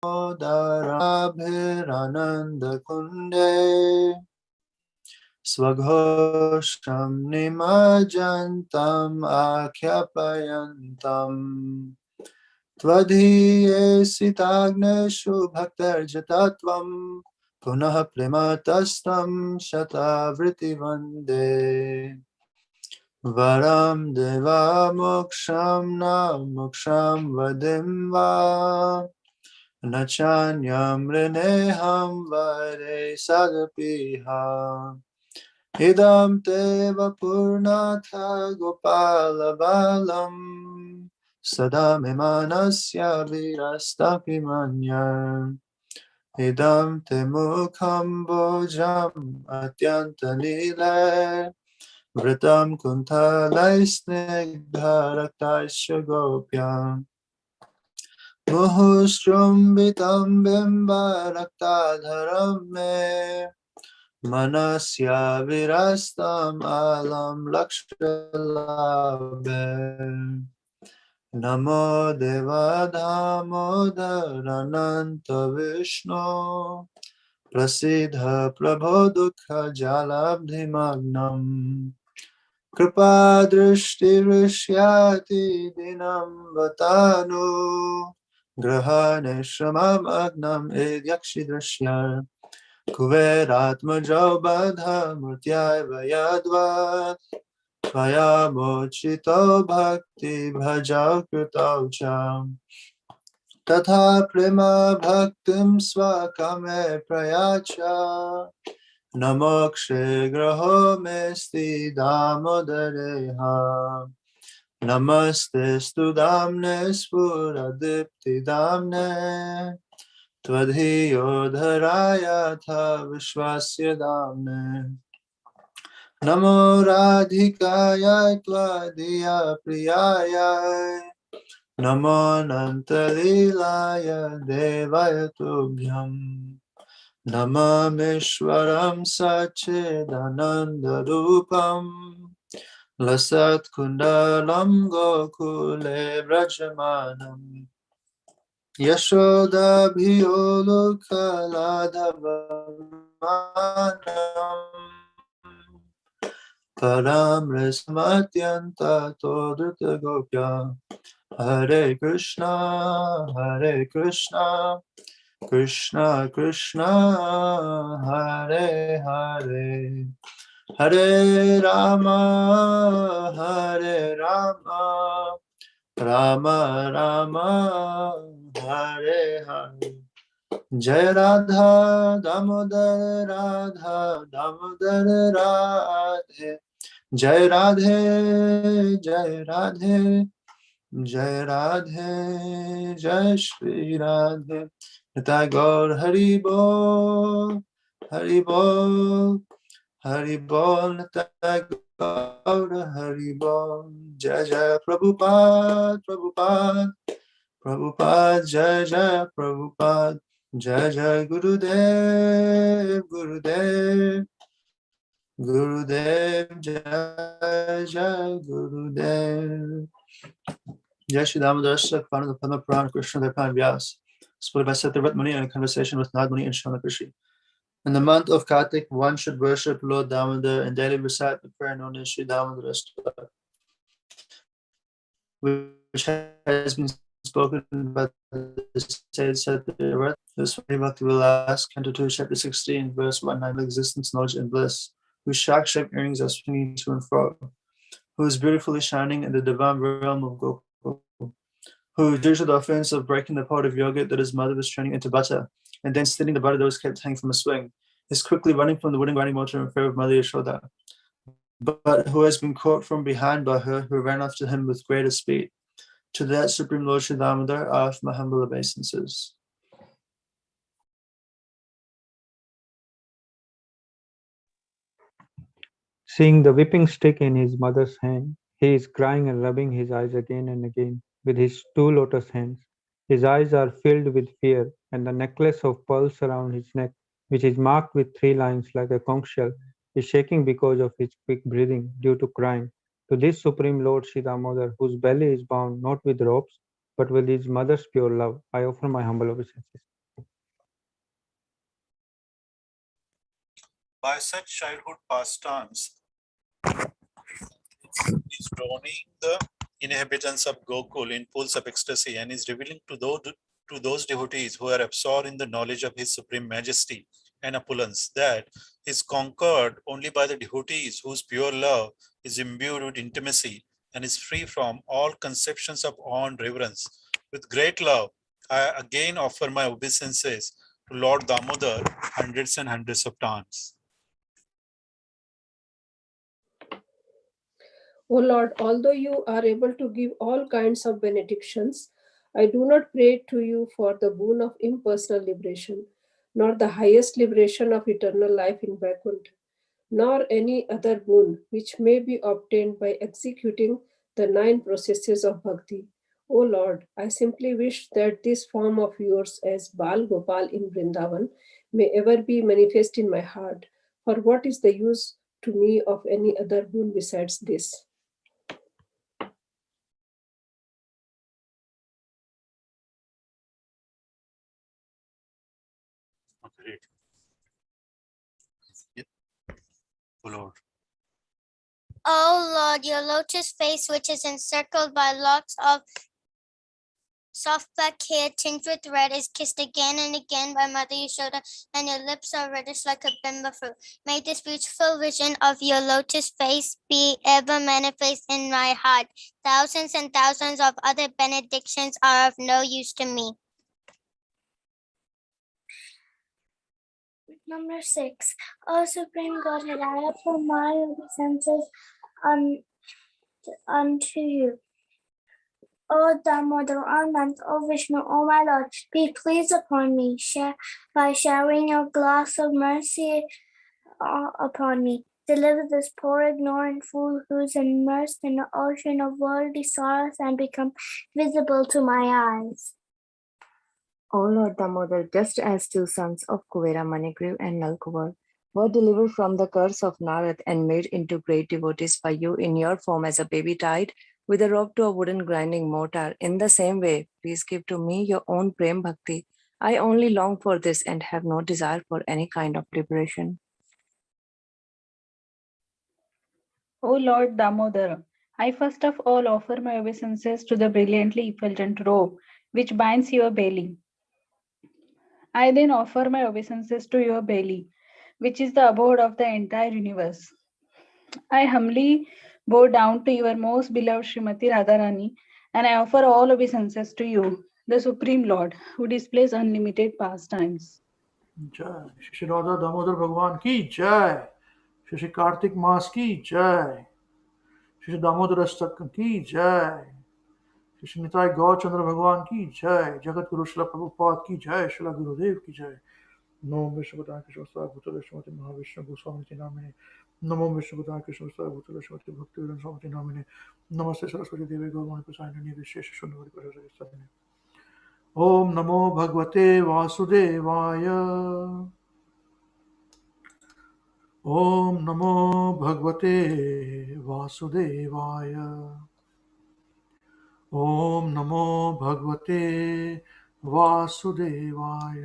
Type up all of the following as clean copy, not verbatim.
Damodaramabhiranandakunde Svaghosham nimajantam akyapayantam Tvadhiye sitagneshu bhaktarjatatvam Punaha prematastam shatavriti vande Varam deva moksham na moksham vadim va Nachanyam reneham vare sagapiha Idam teva purnatha gopala balam Sada memanasya virastapi manya Idam te mukham bojam atyanta nile Vritam kuntalai snigdharaktaisya gopyam Muhushtrumbitam bimba raktadharam me Manasya virastam alam lakshalabe Namo deva damodarananta vishnu Prasidha prabho dukha jalabdhimagnam Kripa drishti rishyati dinam vatanu Grahane shramam agnam edyakshi drishya Kuveratmajo badha murtyai vayadvat Tvaya mochito bhakti bhajau krutau cham Tatha prema bhaktim swakame prayacha Namokshe graho mesti damodareha Namaste studamne spuradipti damne Tvadhiyo dharaya tha vishwasya damne Namo radhikaya tvadiya priyaya Namo nantalilaya devaya tubhyam Namameshwaram sachidananda rupam Lasat kundalam gokule vrajamanam Yashoda bhiolukaladhavamanam Param resmatyanta todrita gopya Hare Krishna, Krishna Krishna, Hare Hare Hare Rama, Rama Rama, Hare Hare Jai Radha Damodar Radha Damodar Radhe Jai Radhe Jai Radhe Jai Radhe Jai Shri Radhe Nitai Gaur Hari Bol Hari Bol Hari Bol Nitai Gaur Hari Bol Jai Jai Prabhupada Prabhupada Prabhupada Jai Jai Prabhupada Jai Jai Gurudev Gurudev Gurudev Jai Jai Gurudev Jai Shri Damodarasa founder of the Padma Purana Krishna Devan Vyas spoken by Satyavrat Muni in a conversation with Nad Muni and Shama Krishi. In the month of Kartik, one should worship Lord Damodar and daily recite the prayer known as Shri Damodar Astaka, which has been spoken by the sage Satyavrat. This Bhakti will ask, Canto 2, Chapter 16, verse 19, existence, knowledge, and bliss, whose shark-shaped earrings are swinging to and fro, who is beautifully shining in the divine realm of Gokul, who, due to the offense of breaking the pot of yogurt that his mother was turning into butter, and then stealing the butter that was kept hanging from a swing, is quickly running from the wooden grinding mortar in fear of Mother Yashoda, but who has been caught from behind by her, who ran after him with greater speed. To that Supreme Lord Shri Damodar, I offer my humble obeisances. Seeing the whipping stick in his mother's hand, he is crying and rubbing his eyes again and again with his two lotus hands. His eyes are filled with fear, and the necklace of pearls around his neck, which is marked with 3 lines like a conch shell, is shaking because of his quick breathing due to crying. To this Supreme Lord Sri Damodar, whose belly is bound not with ropes, but with his mother's pure love, I offer my humble obeisances. By such childhood pastimes, is drowning the inhabitants of Gokul in pools of ecstasy and is revealing to those devotees who are absorbed in the knowledge of his supreme majesty and opulence that is conquered only by the devotees whose pure love is imbued with intimacy and is free from all conceptions of awe and reverence. With great love, I again offer my obeisances to Lord Damodar hundreds and hundreds of times. O Lord, although you are able to give all kinds of benedictions, I do not pray to you for the boon of impersonal liberation, nor the highest liberation of eternal life in Vaikuntha, nor any other boon which may be obtained by executing the 9 processes of bhakti. O Lord, I simply wish that this form of yours as Bal Gopal in Vrindavan may ever be manifest in my heart. For what is the use to me of any other boon besides this? Great. O Lord. O Lord, your lotus face, which is encircled by locks of soft black hair tinged with red, is kissed again and again by Mother Yashoda, and your lips are reddish like a bimba fruit. May this beautiful vision of your lotus face be ever manifest in my heart. Thousands and thousands of other benedictions are of no use to me. Number 6. O Supreme Godhead, I offer my obeisances unto you. O Damodar, O Nand, O Vishnu, O my Lord, be pleased upon me by showering your glass of mercy upon me. Deliver this poor ignorant fool who is immersed in the ocean of worldly sorrows and become visible to my eyes. O Lord Damodar, just as 2 sons of Kuvera, Manigriv and Nalkuvar were delivered from the curse of Narad and made into great devotees by you in your form as a baby tied with a rope to a wooden grinding mortar, in the same way, please give to me your own Prem Bhakti. I only long for this and have no desire for any kind of liberation. O Lord Damodara, I first of all offer my obeisances to the brilliantly effulgent robe which binds your belly. I then offer my obeisances to your belly, which is the abode of the entire universe. I humbly bow down to your most beloved Srimati Radharani, and I offer all obeisances to you, the Supreme Lord, who displays unlimited pastimes. जय श्री राधा दामोदर भगवान की जय, श्री कार्तिक मास की जय, श्री दामोदर अष्टक की जय, श्री निताई गौरचंद्र भगवान की जय, जगत गुरु श्रील प्रभुपाद की जय, श्रील गुरुदेव की जय। नमो विष्णुपदाय कृष्ण भूतले श्रीमती महाविष्णु गोस्वामी नामिने, नमो विष्णुपदाय कृष्ण भूतले श्रीमती भक्ति विधान स्वामी नामिने, नमस्ते सरस्वती देवी गौरवाणी प्रसादिनी विशेष शून्यवती प्रसादिनी। ओम नमो भगवते वासुदेवाय। ओम नमो भगवते वासुदेवाय। ओम नमो भगवते वासुदेवाय।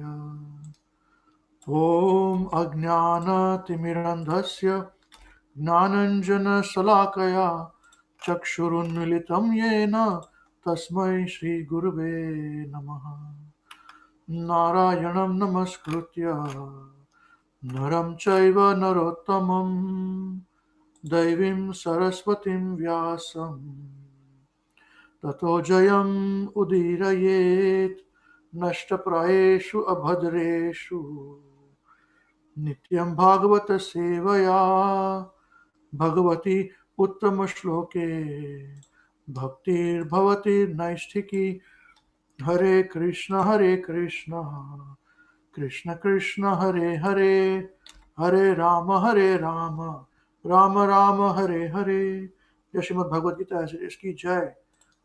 ओम अज्ञानतिमिरन्धस्य ज्ञानञ्जनशलाकया चक्षुरुन्मिलितं येन तस्मै श्रीगुरुवे नमः। नारायणं नमस्कृत्य नरं चैव नरोत्तमं दैवीं सरस्वतीं व्यासं ततो जयम् उदीरयेत् नष्टप्रायेषु अभद्रेषु नित्यं भागवत सेवया भगवती उत्तमश्लोके भक्तिर्भवति नैष्ठिकी। हरे कृष्ण कृष्ण कृष्ण हरे हरे, हरे राम राम राम हरे हरे। जय श्रीमद् भगवद गीता की जय,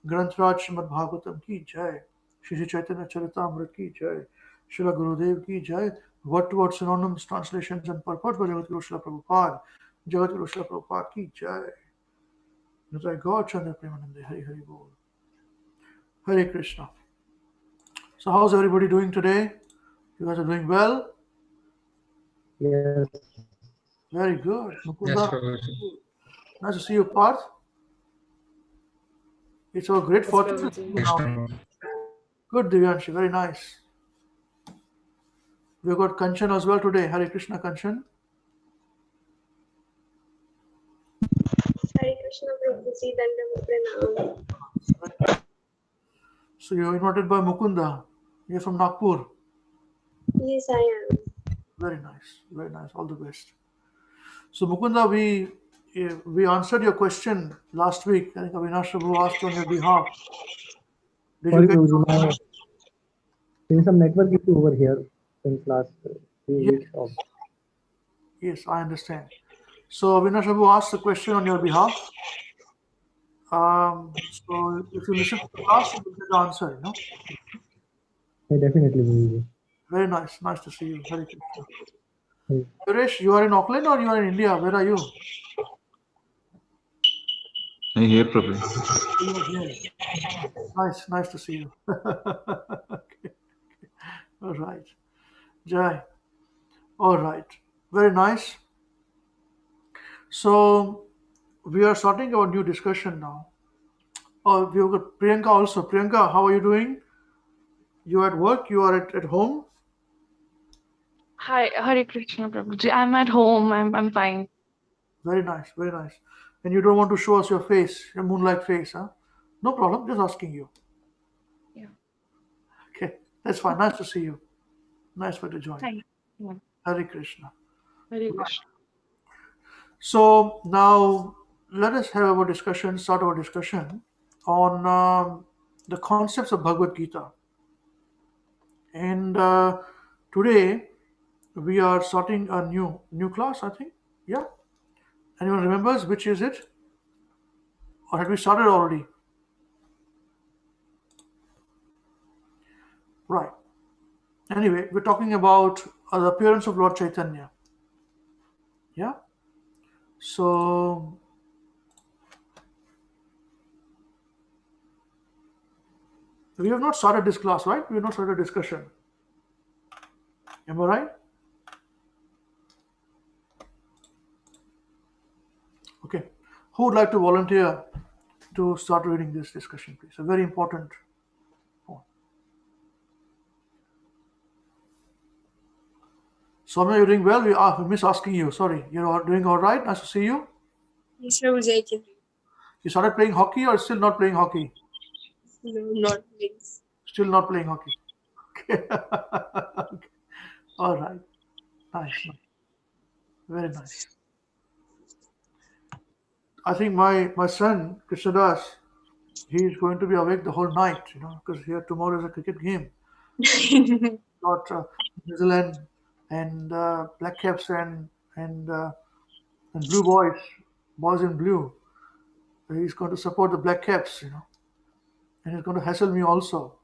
ग्रंथराज श्रीमद् भागवतम की जय, श्री चैतन्य चरितामृत की जय, श्रील गुरुदेव की जय। Word to word synonyms, translations and purport by Jagat Guru Srila Prabhupada. Jagat Guru Srila Prabhupada ki jai. Nitai Gaur Chandra Premanande Hari Hari Bol. Hare Krishna. So how's everybody doing today? You guys are doing well? Yes. Very good. Yes, Mukunda, Prabhuji. nice to see you, Parth. It's our great fortune to see you Yes, now. Prabhuji. Good, Divyanshi. Very nice. We've got Kanchan as well today. Hare Krishna, Kanchan. Hare Krishna Prabhuji, Dandam Pranam. So you're invited by Mukunda. You're from Nagpur. Yes, I am. Very nice. Very nice. All the best. So Mukunda, we answered your question last week. I think Avinash Prabhu asked on your behalf. Did you Sorry, get? Prabhuji, there is some network issue over here since last few Yes, weeks. Of yes, I understand. So Avinash Prabhu asked the question on your behalf. So if you listen to the class, you will get the answer. You know. yeah, definitely, Prabhuji. Very nice. Nice to see you. Hare Krishna. Yes. Suresh, you are in Auckland or you are in India? Where are you? I hear Prabhu. You are here. Nice. Nice to see you. Okay. All right. Jai. All right. Very nice. So we are starting our new discussion now. Oh, we've got Priyanka also. Priyanka, how are you doing? You at work? You are at home? Hi, Hare Krishna Prabhuji. I'm at home. I'm fine. Very nice, very nice. And you don't want to show us your face, your moonlight face, huh? No problem, just asking you. Yeah. Okay, that's fine. Nice to see you. Nice for you to join. Hi. Yeah. Hare Krishna. Hare Krishna. So now let us have our discussion, start our discussion on the concepts of Bhagavad Gita. And today we are starting a new class, I think. Yeah. Anyone remembers which is it? Or had we started already? Right. Anyway, we're talking about the appearance of Lord Chaitanya. Yeah. So we have not started this class, right? We have not started a discussion. Am I right? Okay. Who would like to volunteer to start reading this discussion, please? A very important point. Soumya, you're doing well. We miss asking you. Sorry. You're doing all right. Nice to see you. Yes, Prabhuji, I can read. You started playing hockey or still not playing hockey? No, not please. Still not playing hockey. Okay. Okay. All right. Nice. Very nice. I think my son, Krishna Das, he is going to be awake the whole night, because here tomorrow is a cricket game. Got New Zealand and Black Caps and Blue boys in blue. He's going to support the Black Caps, and he's going to hassle me also.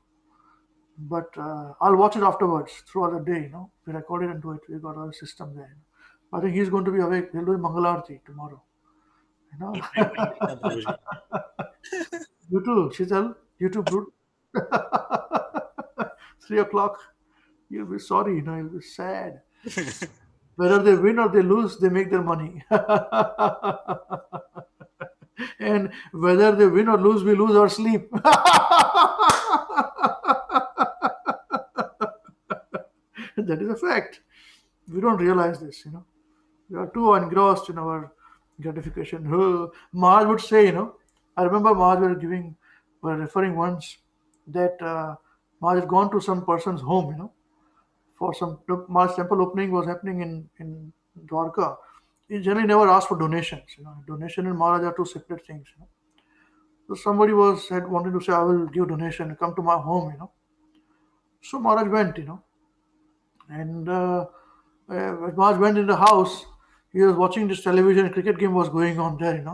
But I'll watch it afterwards throughout the day, We record it and do it. We got our system there. I think he's going to be awake. He'll do Mangalarti tomorrow. You too, Shital. You too, Brute. 3 o'clock. You'll be sorry, you'll be sad. Whether they win or they lose, they make their money. And whether they win or lose, we lose our sleep. That is a fact. We don't realize this, We are too engrossed in our gratification. Maharaj would say, I remember Maharaj were referring once that Maharaj had gone to some person's home, for some Maharaj temple opening was happening in Dwarka. He generally never asked for donations. Donation and Maharaj are two separate things. So somebody had wanted to say, I will give donation, come to my home. So Maharaj went. And when Maharaj went in the house, he was watching this television. Cricket game was going on there.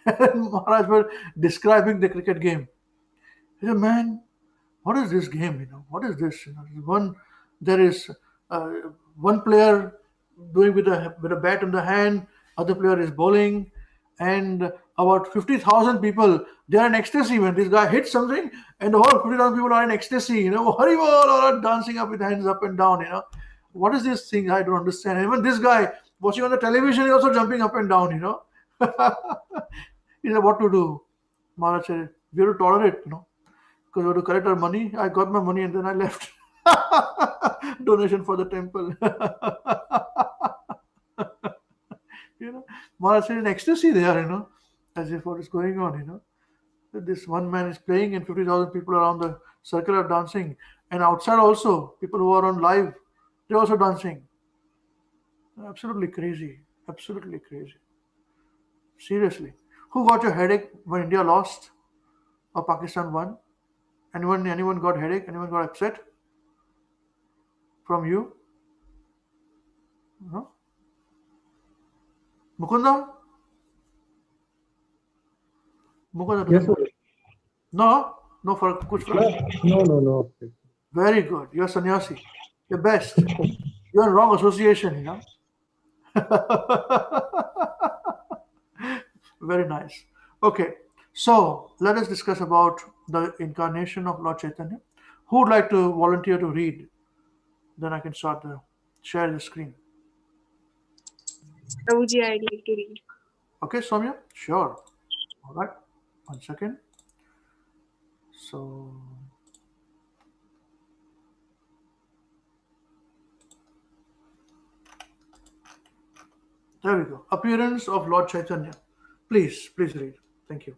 And Maharaj were describing the cricket game. He said, "Man, what is this game? What is this? There is one player doing with a bat in the hand, other player is bowling, and about 50,000 people, they are in ecstasy when this guy hits something, and the whole 50,000 people are in ecstasy, Haribol, or dancing up with hands up and down, What is this thing? I don't understand. And even this guy watching on the television is also jumping up and down, He said, what to do? Maharaj said, we have to tolerate, because we have to collect our money. I got my money and then I left. Donation for the temple. Maharaj said in ecstasy there, as if what is going on, This one man is playing and 50,000 people around the circle are dancing. And outside also, people who are on live, they're also dancing. Absolutely crazy. Absolutely crazy. Seriously. Who got your headache when India lost or Pakistan won? Anyone got headache? Anyone got upset from you? No? Mukunda? Mukunda? Yes, sir. No? No for kuch farak. No. Very good. You're sannyasi. You're best. You're in wrong association, Very nice. Okay. So let us discuss about the incarnation of Lord Chaitanya. Who would like to volunteer to read? Then I can share the screen. Prabhuji, I'd like to read. Okay, Soumya? Sure. All right. 1 second. So, there we go. Appearance of Lord Chaitanya. Please read. Thank you.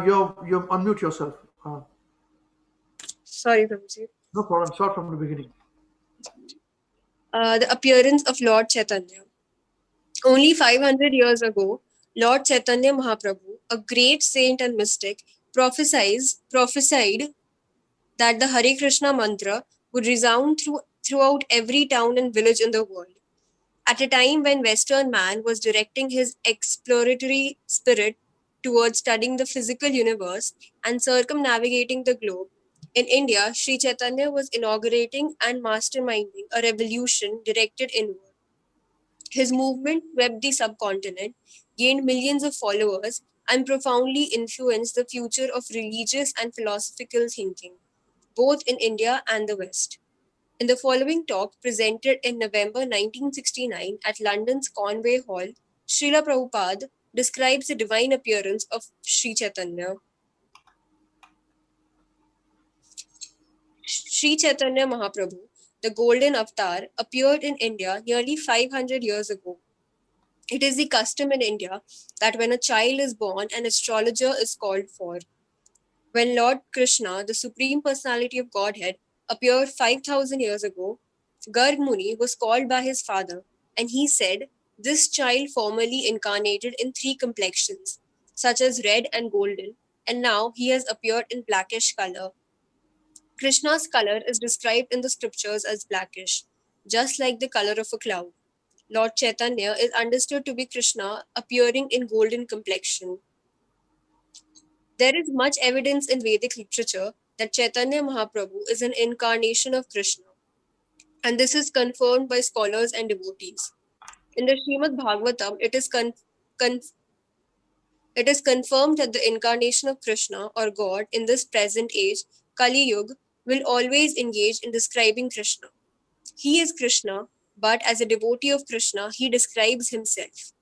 You unmute yourself. Sorry, Prabhuji. No problem. Start from the beginning. The appearance of Lord Chaitanya. Only 500 years ago, Lord Chaitanya Mahaprabhu, a great saint and mystic, prophesied that the Hare Krishna mantra would resound throughout every town and village in the world. At a time when Western man was directing his exploratory spirit towards studying the physical universe and circumnavigating the globe, in India, Sri Chaitanya was inaugurating and masterminding a revolution directed inward. His movement swept the subcontinent, gained millions of followers, and profoundly influenced the future of religious and philosophical thinking, both in India and the West. In the following talk, presented in November 1969 at London's Conway Hall, Srila Prabhupada describes the divine appearance of Sri Chaitanya. Sri Chaitanya Mahaprabhu, the Golden Avatar, appeared in India nearly 500 years ago. It is the custom in India that when a child is born, an astrologer is called for. When Lord Krishna, the Supreme Personality of Godhead, appeared 5,000 years ago, Garg Muni was called by his father, and he said, "This child formerly incarnated in 3 complexions, such as red and golden, and now he has appeared in blackish color." Krishna's color is described in the scriptures as blackish, just like the color of a cloud. Lord Chaitanya is understood to be Krishna appearing in golden complexion. There is much evidence in Vedic literature that Chaitanya Mahaprabhu is an incarnation of Krishna, and this is confirmed by scholars and devotees. In the Srimad Bhagavatam, it is confirmed that the incarnation of Krishna or God in this present age, Kali Yuga, will always engage in describing Krishna. He is Krishna, but as a devotee of Krishna, he describes himself.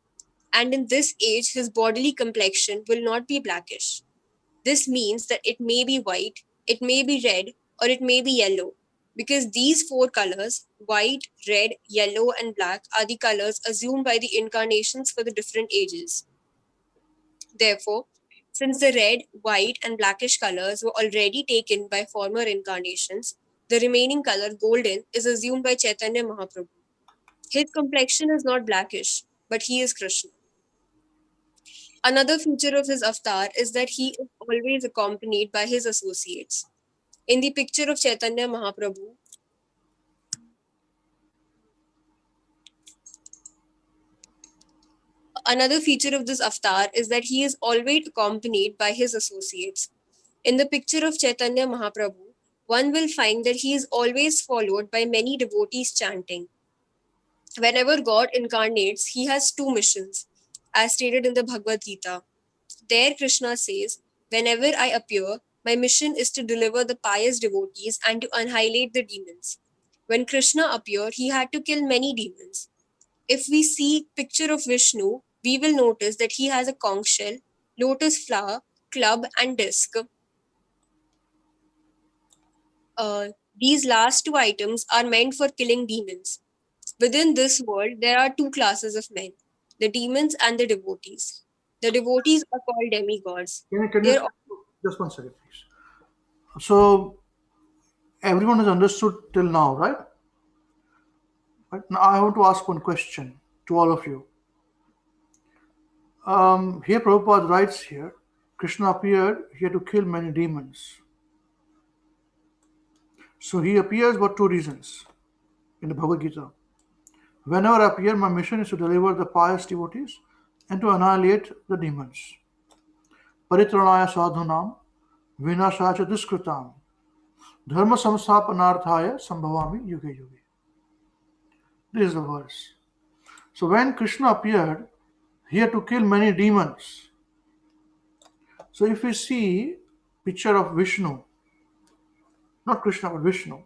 And in this age, his bodily complexion will not be blackish. This means that it may be white, it may be red, or it may be yellow, because these 4 colors, white, red, yellow, and black, are the colors assumed by the incarnations for the different ages. Therefore, since the red, white, and blackish colors were already taken by former incarnations, the remaining color, golden, is assumed by Chaitanya Mahaprabhu. His complexion is not blackish, but he is Krishna. Another feature of his avatar is that he is always accompanied by his associates. In the picture of Chaitanya Mahaprabhu, another feature of this avatar is that he is always accompanied by his associates. In the picture of Chaitanya Mahaprabhu, one will find that he is always followed by many devotees chanting. Whenever God incarnates, he has two missions, as stated in the Bhagavad Gita. There, Krishna says, "Whenever I appear, my mission is to deliver the pious devotees and to annihilate the demons." When Krishna appeared, he had to kill many demons. If we see picture of Vishnu, we will notice that he has a conch shell, lotus flower, club, and disc. These last two items are meant for killing demons. Within this world, there are two classes of men, the demons and the devotees. The devotees are called demigods. Can They you are just one second, please? So everyone has understood till now, right? Right now, I want to ask one question to all of you. Here, Prabhupada writes here, Krishna appeared here to kill many demons. So he appears for two reasons in the Bhagavad Gita. Whenever I appear, my mission is to deliver the pious devotees and to annihilate the demons. Paritranaya sadhunam vinashaya cha duskritam dharma samsthapanarthaya sambhavami yuge yuge. This is the verse. So when Krishna appeared here to kill many demons, so if we see picture of Vishnu, not Krishna but Vishnu,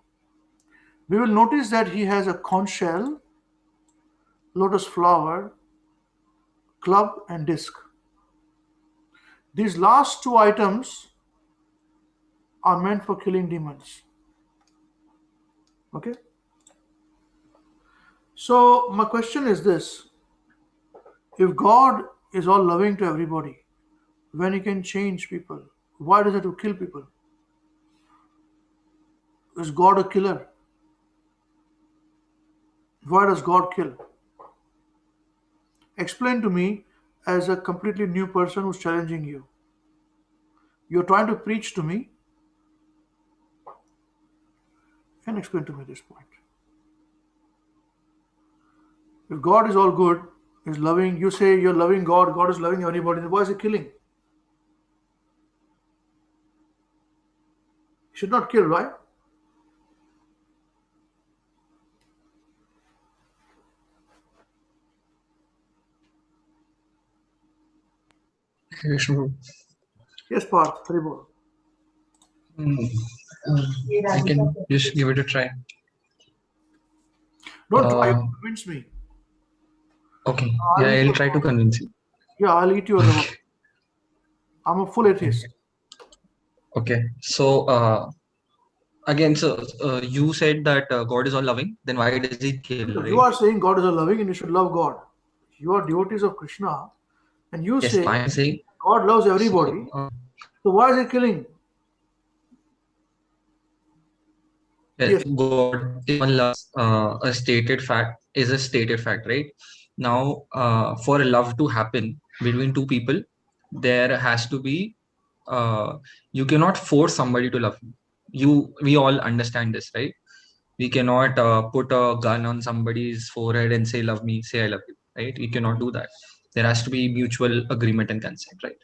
we will notice that he has a conch shell, lotus flower, club, and disc. These last two items are meant for killing demons. Okay? So my question is this: if God is all loving to everybody, when he can change people, why does he have to kill people? Is God a killer? Why does God kill? Explain to me as a completely new person who's challenging you. You're trying to preach to me and explain to me this point. If God is all good, is loving, you say you're loving God, God is loving everybody, then why is he killing? He should not kill, right? Vishnu. Yes, Parth, Haribol. I can just give it a try. Don't try, convince me. Okay, yeah, I'll try to convince you. Yeah, I'll eat you alive. I'm a full atheist. Okay, so again, so you said that God is all loving, then why does he kill? So right? you are saying God is all loving and you should love God. You are devotees of Krishna and you Yes, say I'm saying God loves everybody. So why is he killing? yes. God is one loves a stated fact, is a stated fact, right? Now, for love to happen between two people, there has to be you cannot force somebody to love you. We all understand this, right? We cannot put a gun on somebody's forehead and say love me, say I love you, right? We cannot do that. There has to be mutual agreement and consent, right?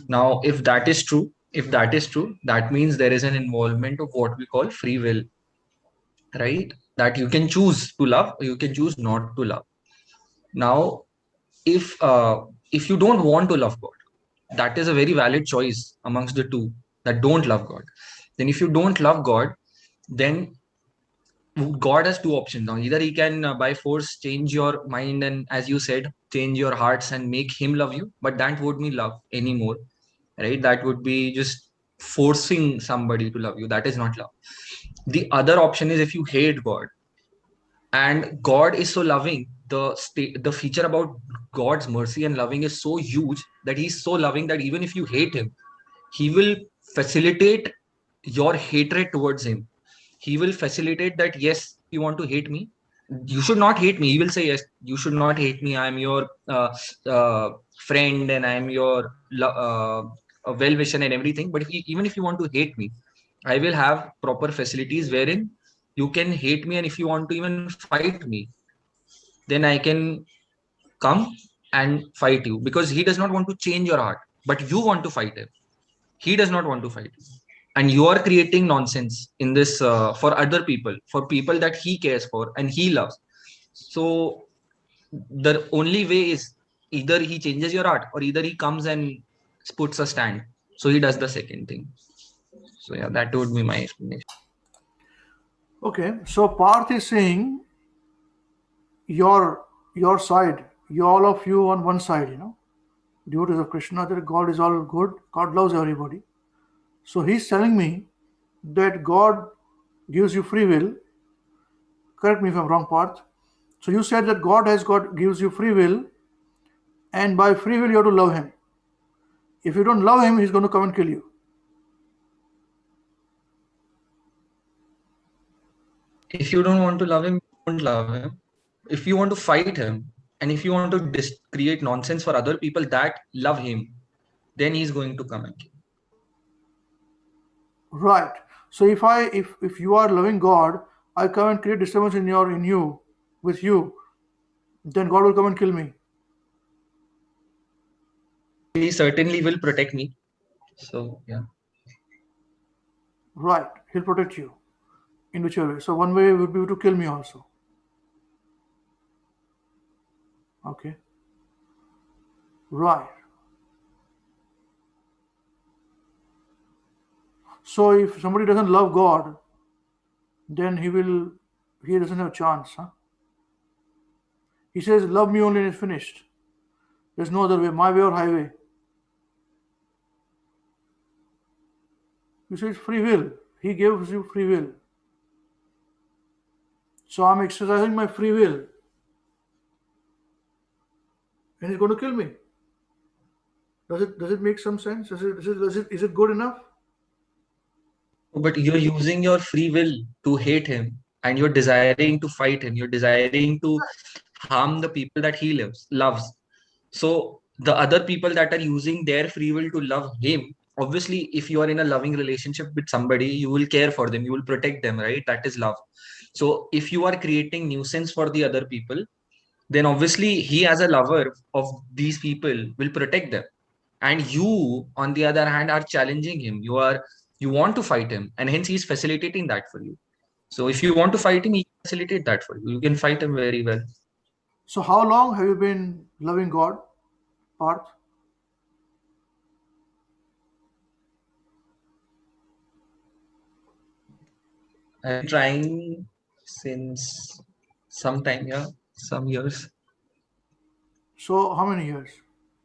Now, if that is true, that means there is an involvement of what we call free will, right? That you can choose to love or you can choose not to love. Now, if you don't want to love God, that is a very valid choice amongst the two that don't love God. Then if you don't love God, then God has two options now. Either he can by force change your mind and, as you said, change your hearts and make him love you, but that would be love anymore, right? That would be just forcing somebody to love you. That is not love. The other option is if you hate God and God is so loving, the feature about God's mercy and loving is so huge that he's so loving that even if you hate him, he will facilitate your hatred towards him. He will facilitate that, yes, you want to hate me, you should not hate me. He will say, yes, you should not hate me. I am your friend and I am your well-wisher and everything. But even if you want to hate me, I will have proper facilities wherein you can hate me, and if you want to even fight me, then I can come and fight you, because he does not want to change your heart, but you want to fight him. he does not want to fight. And you are creating nonsense in this for other people, for people that he cares for and he loves. So the only way is either he changes your heart or either he comes and puts a stand. So he does the second thing. So yeah, that would be my explanation. Okay, so Parth is saying your side, all of you on one side, devotees of Krishna, that God is all good, God loves everybody. So he's telling me that God gives you free will. Correct me if I'm wrong, Parth. So you said that God gives you free will, and by free will you have to love him. If you don't love him, he's going to come and kill you. If you don't want to love him, don't love him. If you want to fight him, and if you want to create nonsense for other people that love him, then he's going to come and kill you. Right. So if you are loving God, I come and create disturbance with you, then God will come and kill me. He certainly will protect me. So yeah. Right. He'll protect you in whichever way. So one way would be to kill me also. Okay. Right. So if somebody doesn't love God, then he doesn't have a chance. Huh? He says, love me only and it's finished. There's no other way, my way or highway. You say it's free will. He gives you free will. So I'm exercising my free will. And he's going to kill me. Does it make some sense? Is it good enough? But you're using your free will to hate him, and you're desiring to fight him. You're desiring to harm the people that he loves. So the other people that are using their free will to love him, obviously, if you are in a loving relationship with somebody, you will care for them. You will protect them, right? That is love. So if you are creating nuisance for the other people, then obviously he as a lover of these people will protect them. And you, on the other hand, are challenging him. You want to fight him, and hence he's facilitating that for you. So if you want to fight him, he can facilitate that for you. You can fight him very well. So how long have you been loving God, Parth? I'm trying since some time, yeah, some years. So how many years?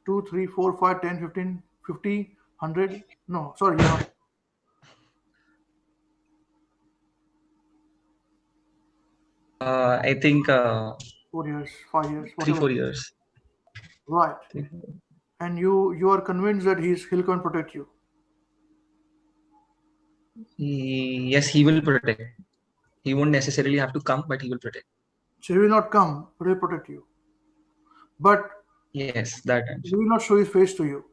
2, 3, 4, 5, 10, 15, 50, 100? No, sorry, you're not. I think 4 years, 5 years, 3-4 years. Right. And you are convinced that he'll come and protect you. Yes, he will protect. He won't necessarily have to come, but he will protect. So he will not come, but he'll protect you. But yes, that he will not show his face to you.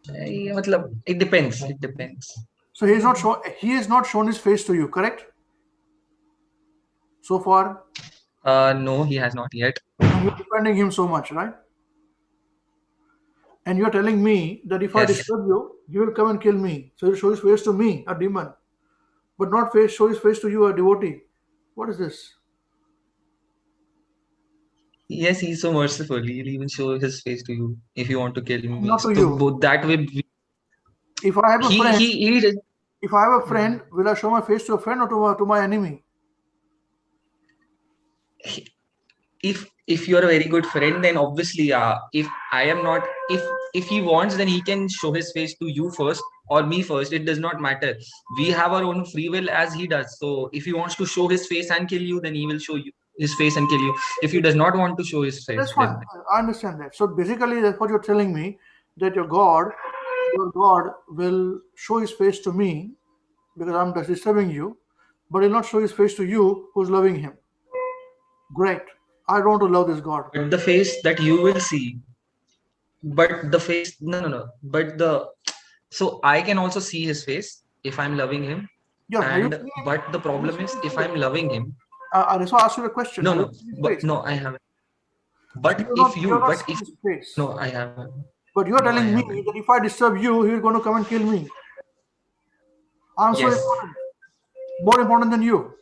It depends. It depends. So he has not shown his face to you, correct? So far? No, he has not yet. And you're defending him so much, right? And you're telling me that if I disturb you, he will come and kill me. So he'll show his face to me, a demon, but not show his face to you, a devotee. What is this? Yes, he's so merciful. He'll even show his face to you if you want to kill me. Not to you. Both that way. If I have a friend, if I have a friend, will I show my face to a friend or to my enemy? If you're a very good friend, then obviously, if I am not, if he wants, then he can show his face to you first or me first. It does not matter. We have our own free will as he does. So if he wants to show his face and kill you, then he will show you his face and kill you. If he does not want to show his face, that's fine. I understand that. So basically, that's what you're telling me, that your God will show his face to me because I'm disturbing you, but he'll not show his face to you who's loving him. Great. I don't want to love this God. But the face that you will see, but the face, no. So I can also see his face if I'm loving him. Yeah, but the problem is if I'm loving him. So I asked you a question. No, I haven't. But if you, but if face. no, I have. But you are No, I telling me haven't. that if I disturb you, he is going to come and kill me. I'm so Yes. important, more important than you.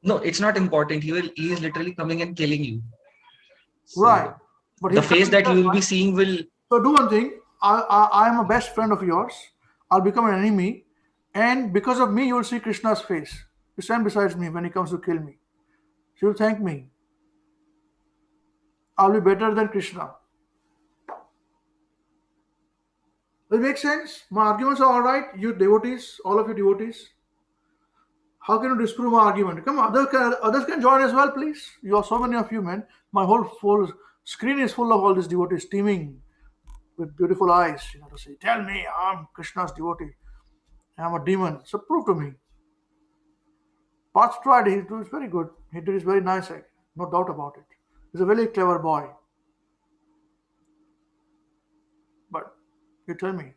No, it's not important. He is literally coming and killing you. So Right. But the face that you will be seeing will. So do one thing. I am a best friend of yours. I'll become an enemy, and because of me, you will see Krishna's face. You stand beside me when he comes to kill me. She will thank me. I'll be better than Krishna. It makes sense. My arguments are all right. You devotees, all of you devotees. How can you disprove my argument? Come on, others can join as well, please. You are so many of you, man. My whole full screen is full of all these devotees teeming with beautiful eyes. You know, to say, tell me, I'm Krishna's devotee. I'm a demon. So prove to me. Parth tried. He was very good. He did his very nice act. No doubt about it. He's a very clever boy. But you tell me,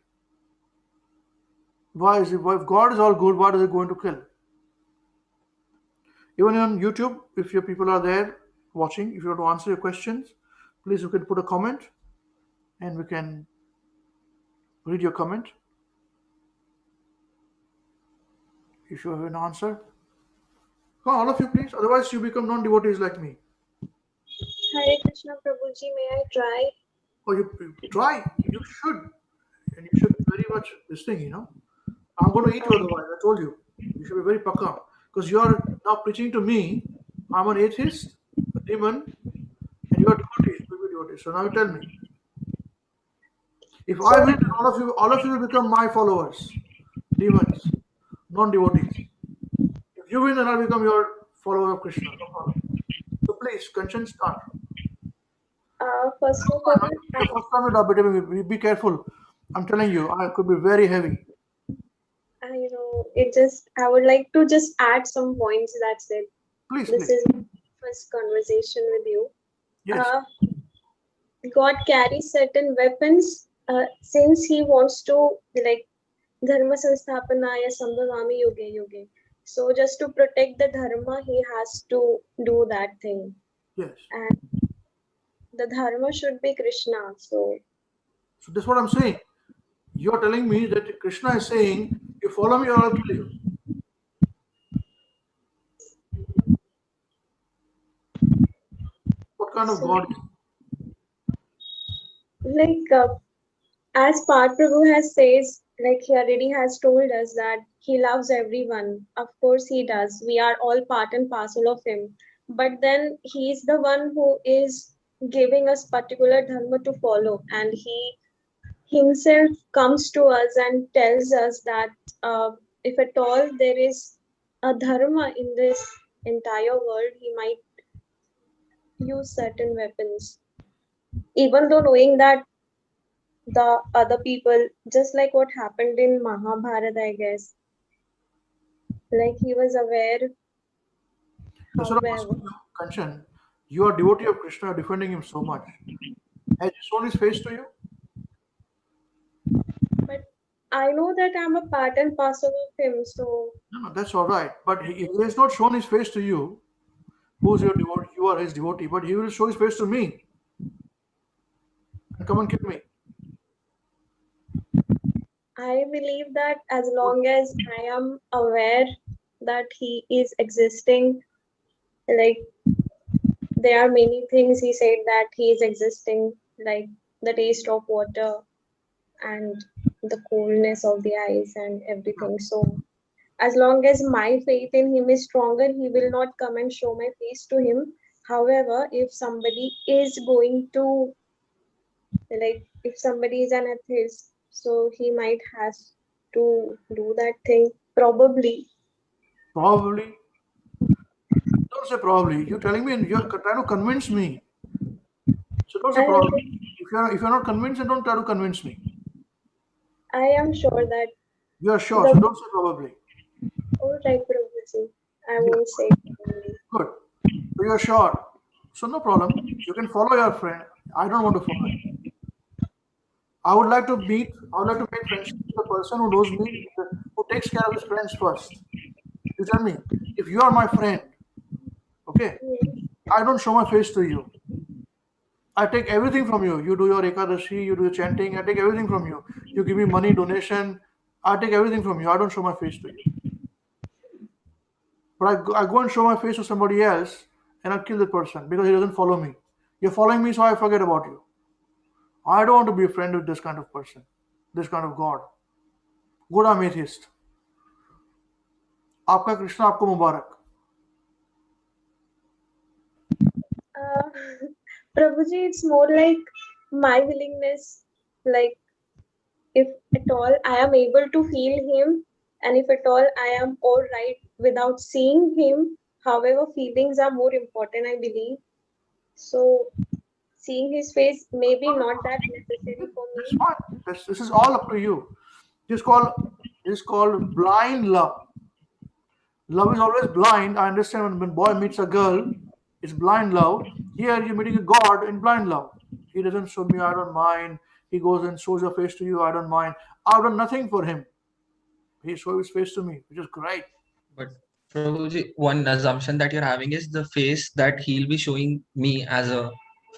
why is it? If God is all good, why does he go into kill? Even on YouTube, if your people are there watching, if you want to answer your questions, please you can put a comment, and we can read your comment. If you have an answer, come on, all of you, please. Otherwise, you become non-devotees like me. Hare Krishna Prabhuji, may I try? Oh, you try. You should, and you should very much this thing. You know, I'm going to eat you otherwise. I told you. You should be very pakka because you are now preaching to me. I'm an atheist, a demon, and you are devotees. You be devotees. So now you tell me. If I win, all of you will become my followers, demons, non-devotees. If you win, then I'll become your follower of Krishna. No problem. So please, Kanchan, start. First of all, the first time you double, be careful. I'm telling you, I could be very heavy. I know it just. I would like to just add some points. That's it. Please, this please. is my first conversation with you. Yes. God carries certain weapons since he wants to like dharma sansthapanaya sambhavami yuge yuge. So just to protect the dharma, he has to do that thing. Yes. And the dharma should be Krishna. So that's what I'm saying. You're telling me that Krishna is saying, you follow me or I'll kill you. What kind of God? Like as Parth Prabhu has says, like he already has told us that he loves everyone. Of course he does. We are all part and parcel of him. But then he is the one who is giving us particular dharma to follow, and he himself comes to us and tells us that if at all there is a dharma in this entire world, he might use certain weapons, even though knowing that the other people, just like what happened in Mahabharata, I guess, like he was aware. Kanchan, you are devotee of Krishna, defending him so much. Has he shown his face to you? But I know that I'm a part and parcel of him, so. No, that's all right. But he has not shown his face to you. Who's your devotee? You are his devotee, but he will show his face to me. And come and kill me. I believe that as long as I am aware that he is existing, like there are many things he said that he is existing, like the taste of water and the coolness of the eyes and everything. So as long as my faith in him is stronger, he will not come and show my face to him. However, if somebody is going to, like if somebody is an atheist, so he might has to do that thing, probably. Probably. Don't say probably. You're telling me and you're trying to convince me. So don't say probably. If you're not convinced, then don't try to convince me. I am sure that. You are sure, so don't say probably. All right, Prabhuji. I won't say probably. Good. So you're sure. So no problem. You can follow your friend. I don't want to follow him. I would like to make friendship with a person who knows me, who takes care of his friends first. You tell me, if you are my friend, okay, I don't show my face to you. I take everything from you. You do your Ekadashi, you do your chanting, I take everything from you. You give me money, donation, I take everything from you. I don't show my face to you. But I go and show my face to somebody else and I kill that person because he doesn't follow me. You're following me, so I forget about you. I don't want to be a friend with this kind of person, this kind of God. Good, I'm atheist. आपका कृष्णा आपको मुबारक. Prabhuji, it's more like my willingness, like if at all I am able to feel him, and if at all I am all right without seeing him, however, feelings are more important, I believe. So, seeing his face maybe not that necessary for me. That's fine. This is all up to you. This is called blind love. Love is always blind. I understand when boy meets a girl, it's blind love. Here you're meeting a God in blind love. He doesn't show me, I don't mind. He goes and shows your face to you, I don't mind. I've done nothing for him. He shows his face to me, which is great. But Prabhuji, one assumption that you're having is the face that he'll be showing me as a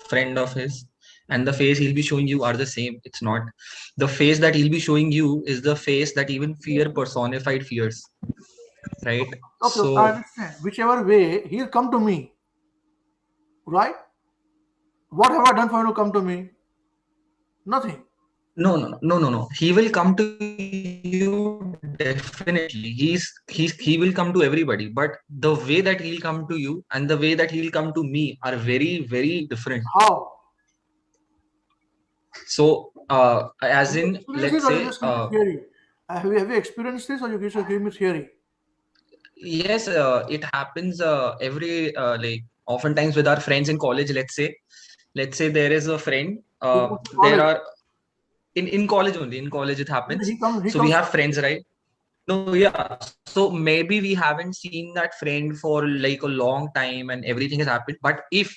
friend of his and the face he'll be showing you are the same. It's not. The face that he'll be showing you is the face that even fear personified fears. Right? Okay, So I understand. Whichever way, he'll come to me. Right? What have I done for him to come to me? Nothing. No. He will come to you definitely. He will come to everybody, but the way that he'll come to you and the way that he'll come to me are very, very different. How? So, as in, let's say, have you experienced this, or you just give me theory? Yes, it happens every like oftentimes with our friends in college. Let's say there is a friend. There are in college only. In college it happens. So we have friends, right? No, yeah. So maybe we haven't seen that friend for like a long time, and everything has happened. But if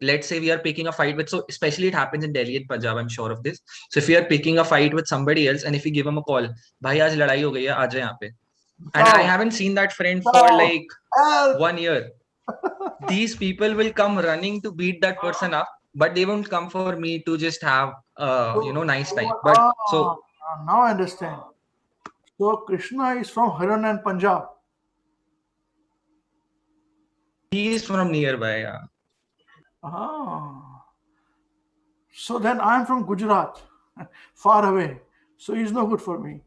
let's say we are picking a fight with, so especially it happens in Delhi and Punjab, I'm sure of this. So if we are picking a fight with somebody else, and if we give him a call, भाई आज लड़ाई हो गई है, आ जाए यहाँ पे. And I haven't seen that friend for like 1 year. These people will come running to beat that person up, but they won't come for me to just have nice time. But so now I understand. So Krishna is from Haryana and Punjab. He is from nearby. Yeah. So then I am from Gujarat, far away. So he's no good for me.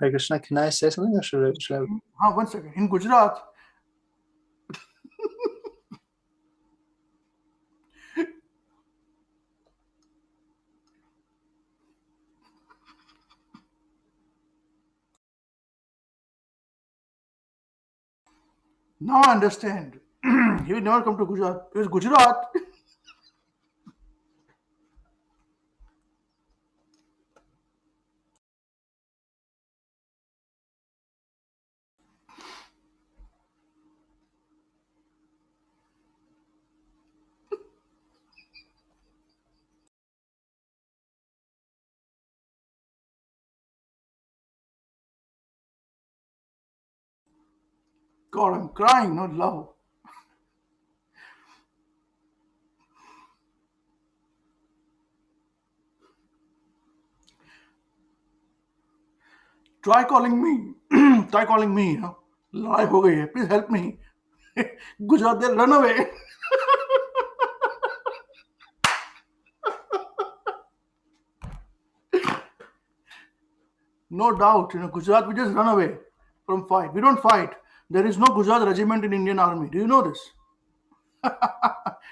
Hare Krishna, can I say something, or should I? 1 second. In Gujarat, now I understand. He will never come to Gujarat. Because Gujarat. God, I'm crying, not love. Try calling me. Try calling me. Life ho gayi hai. Please help me. Gujarat, they'll run away. No doubt, Gujarat, we just run away from fight. We don't fight. There is no Gujarat regiment in Indian Army. Do you know this?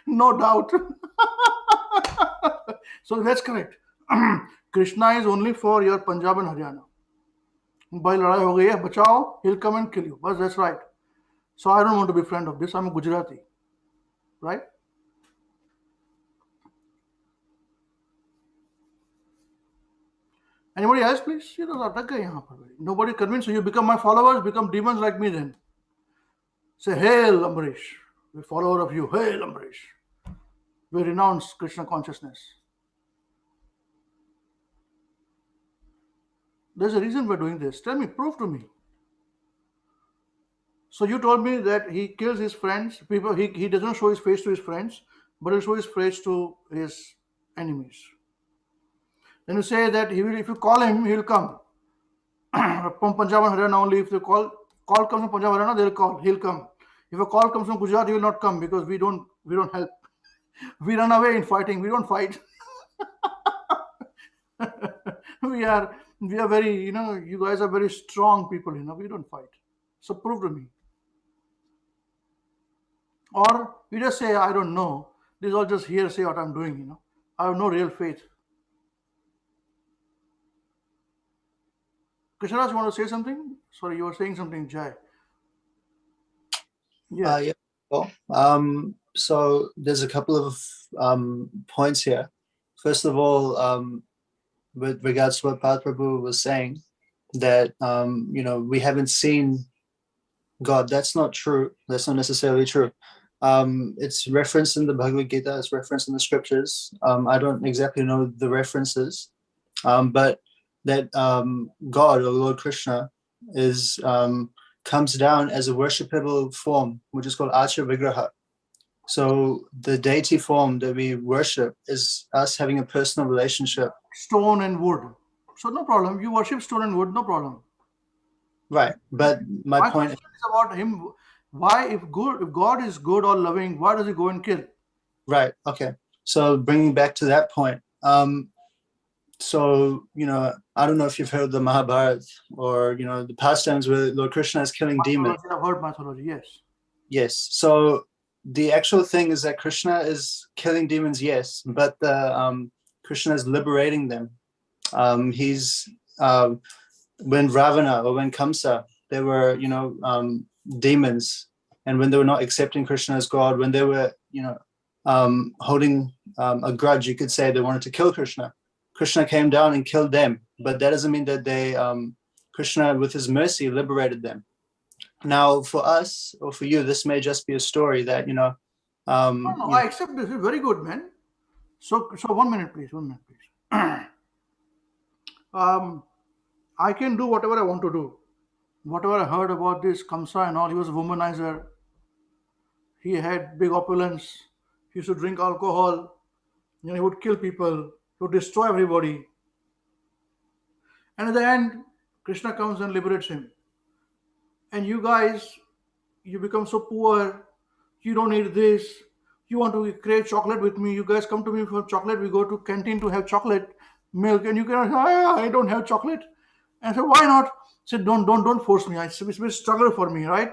No doubt. So that's correct. Krishna is only for your Punjab and Haryana. Bhai ladai ho gayi hai, bachao, he'll come and kill you. But that's right. So I don't want to be friend of this. I'm a Gujarati. Right? Anybody else, please? Nobody convinced you. You become my followers, become demons like me then. Say, Hail, Ambarish. We're follower of you. Hail, Ambarish. We renounce Krishna consciousness. There's a reason we're doing this. Tell me, prove to me. So you told me that he kills his friends, people, he doesn't show his face to his friends, but he'll show his face to his enemies. Then you say that he will, if you call him, he'll come. From Punjab and Haryana only, if the call comes from Punjab and Haryana, he'll come. If a call comes from Gujarat, he will not come because we don't help. We run away in fighting, we don't fight. we are very, you guys are very strong people, we don't fight. So prove to me. Or you just say, I don't know. This is all just hearsay what I'm doing, I have no real faith. Krishna, you want to say something? Sorry, you were saying something, Jai. Yeah. Well, so there's a couple of points here. First of all, with regards to what Padma Prabhu was saying, that we haven't seen God. That's not true. That's not necessarily true. It's referenced in the Bhagavad Gita. It's referenced in the scriptures. I don't exactly know the references, but that God or Lord Krishna is comes down as a worshipable form, which is called Acha Vigraha. So the deity form that we worship is us having a personal relationship. Stone and wood. So no problem. You worship stone and wood, no problem. Right. But my point is about him. Why, if God is good or loving, why does he go and kill? Right. Okay. So bringing back to that point. So, I don't know if you've heard the Mahabharata or, the pastimes where Lord Krishna is killing demons. I've heard mythology, yes. Yes. So the actual thing is that Krishna is killing demons, yes, but Krishna is liberating them. He's when Ravana or when Kamsa, they were, demons, and when they were not accepting Krishna as God, when they were, holding a grudge, you could say they wanted to kill Krishna. Krishna came down and killed them, but that doesn't mean that they, Krishna, with his mercy, liberated them. Now, for us or for you, this may just be a story that, No, I accept this. It's very good, man. So 1 minute, please. 1 minute, please. I can do whatever I want to do. Whatever I heard about this Kamsa and all, he was a womanizer. He had big opulence. He used to drink alcohol. He would kill people, he would destroy everybody. And at the end, Krishna comes and liberates him. And you guys, you become so poor. You don't need this. You want to crave chocolate with me. You guys come to me for chocolate. We go to canteen to have chocolate, milk, and you cannot. I don't have chocolate. And I said, why not? I said, don't force me. It's a struggle for me, right?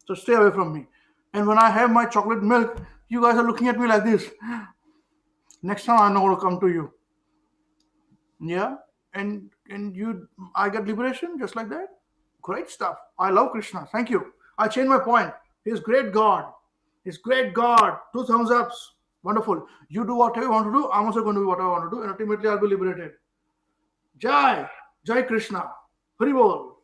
So stay away from me. And when I have my chocolate milk, you guys are looking at me like this. Next time I'm not going to come to you. Yeah, and I get liberation just like that. Great stuff. I love Krishna. Thank you. I changed my point. He's great God. He's great God. 2 thumbs ups. Wonderful. You do whatever you want to do. I'm also going to do whatever I want to do, and ultimately I'll be liberated. Jai Krishna. Hari Bol.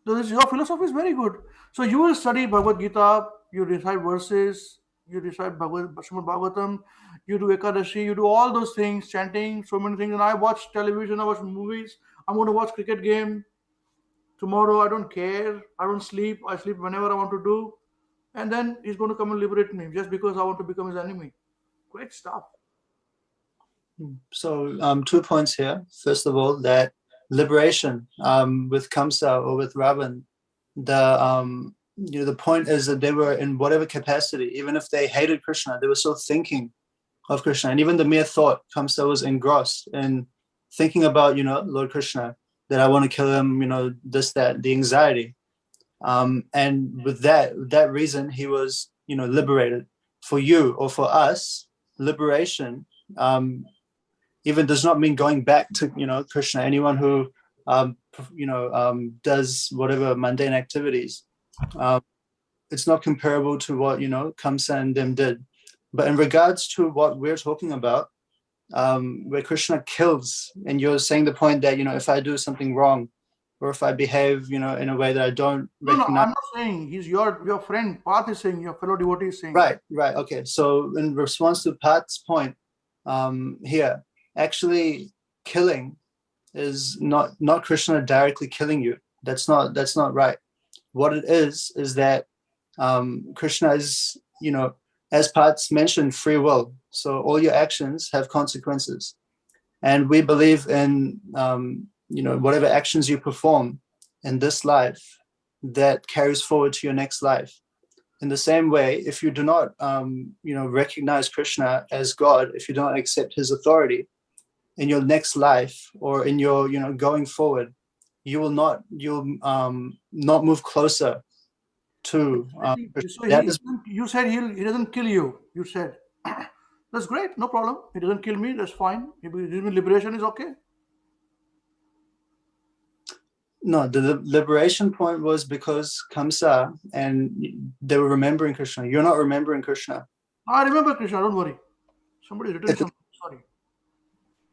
So your philosophy is very good. So you will study Bhagavad Gita. You recite verses. You recite Srimad Bhagavatam. You do Ekadashi. You do all those things, chanting, so many things. And I watch television. I watch movies. I'm going to watch cricket game tomorrow. I don't care. I don't sleep. I sleep whenever I want to do. And then he's going to come and liberate me just because I want to become his enemy. Great stuff. So 2 points here. First of all, that liberation with Kamsa or with Ravan, the point is that they were in whatever capacity, even if they hated Krishna, they were still thinking of Krishna. And even the mere thought, Kamsa was engrossed in thinking about, Lord Krishna, that I want to kill him, this, that, the anxiety. And with that reason, he was, liberated. For you or for us, liberation even does not mean going back to, Krishna. Anyone who, does whatever mundane activities, it's not comparable to what, Kamsa and them did. But in regards to what we're talking about, where Krishna kills, and you're saying the point that, if I do something wrong, or if I behave, in a way that I don't recognize. No, I'm not saying he's your friend. Path is saying, your fellow devotee is saying. Right. Okay. So in response to Pat's point here, actually killing is not Krishna directly killing you. That's not right. What it is that Krishna is, as Pat's mentioned, free will. So all your actions have consequences, and we believe in whatever actions you perform in this life, that carries forward to your next life. In the same way, if you do not recognize Krishna as God, if you do not accept his authority in your next life or in your going forward, you'll not move closer to So you said he doesn't kill you. You said that's great, no problem. He doesn't kill me. That's fine. Liberation is okay. No, the liberation point was because Kamsa and they were remembering Krishna. You're not remembering Krishna. I remember Krishna. Don't worry. Somebody written something. Sorry.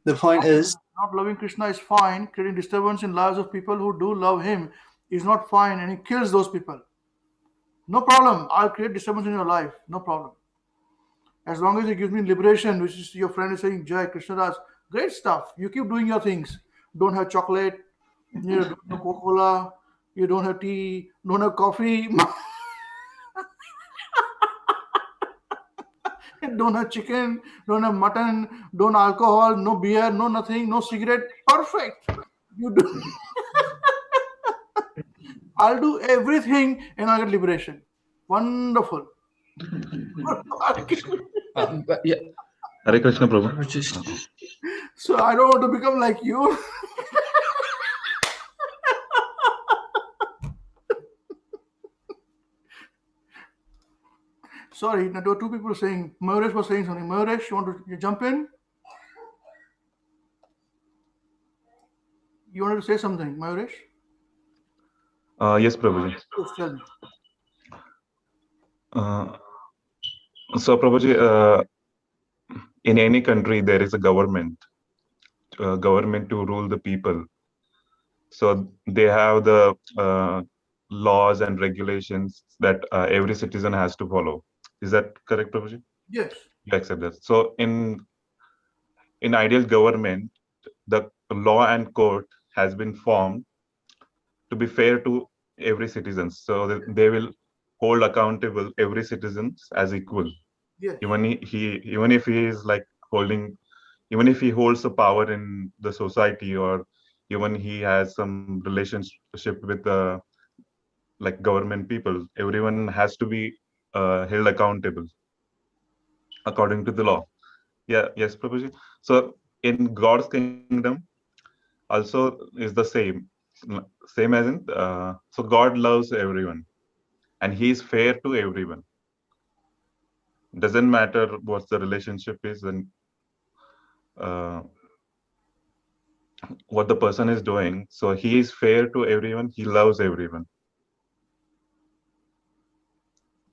The point is, not loving Krishna is fine. Creating disturbance in lives of people who do love him is not fine, and he kills those people. No problem. I'll create disturbance in your life. No problem. As long as it gives me liberation, which is your friend is saying, Jai Krishna Das, great stuff. You keep doing your things. Don't have chocolate. You don't have Coca-Cola. You don't have tea. Don't have coffee. Don't have chicken. Don't have mutton. Don't alcohol. No beer. No nothing. No cigarette. Perfect. You do. I'll do everything and I'll get liberation. Wonderful. Yeah. Hare Krishna, Prabhu. So I don't want to become like you. Sorry, there were two people saying, Mayuresh was saying something. Mayuresh, you want to jump in? You wanted to say something, Mayuresh? Yes, Prabhuji. Yes, tell me. So, Prabhuji, in any country, there is a government to rule the people. So they have the laws and regulations that every citizen has to follow. Is that correct, Prabhuji? Yes. You accept that. So in ideal government, the law and court has been formed to be fair to every citizen. So that they will hold accountable every citizen as equal. Yes. Even if he is like even if he holds the power in the society, or even he has some relationship with the like government people, everyone has to be held accountable according to the law. Yeah, yes, Prabhuji. So in God's kingdom also is the same as in so God loves everyone and he is fair to everyone. Doesn't matter what the relationship is and what the person is doing. So he is fair to everyone. He loves everyone.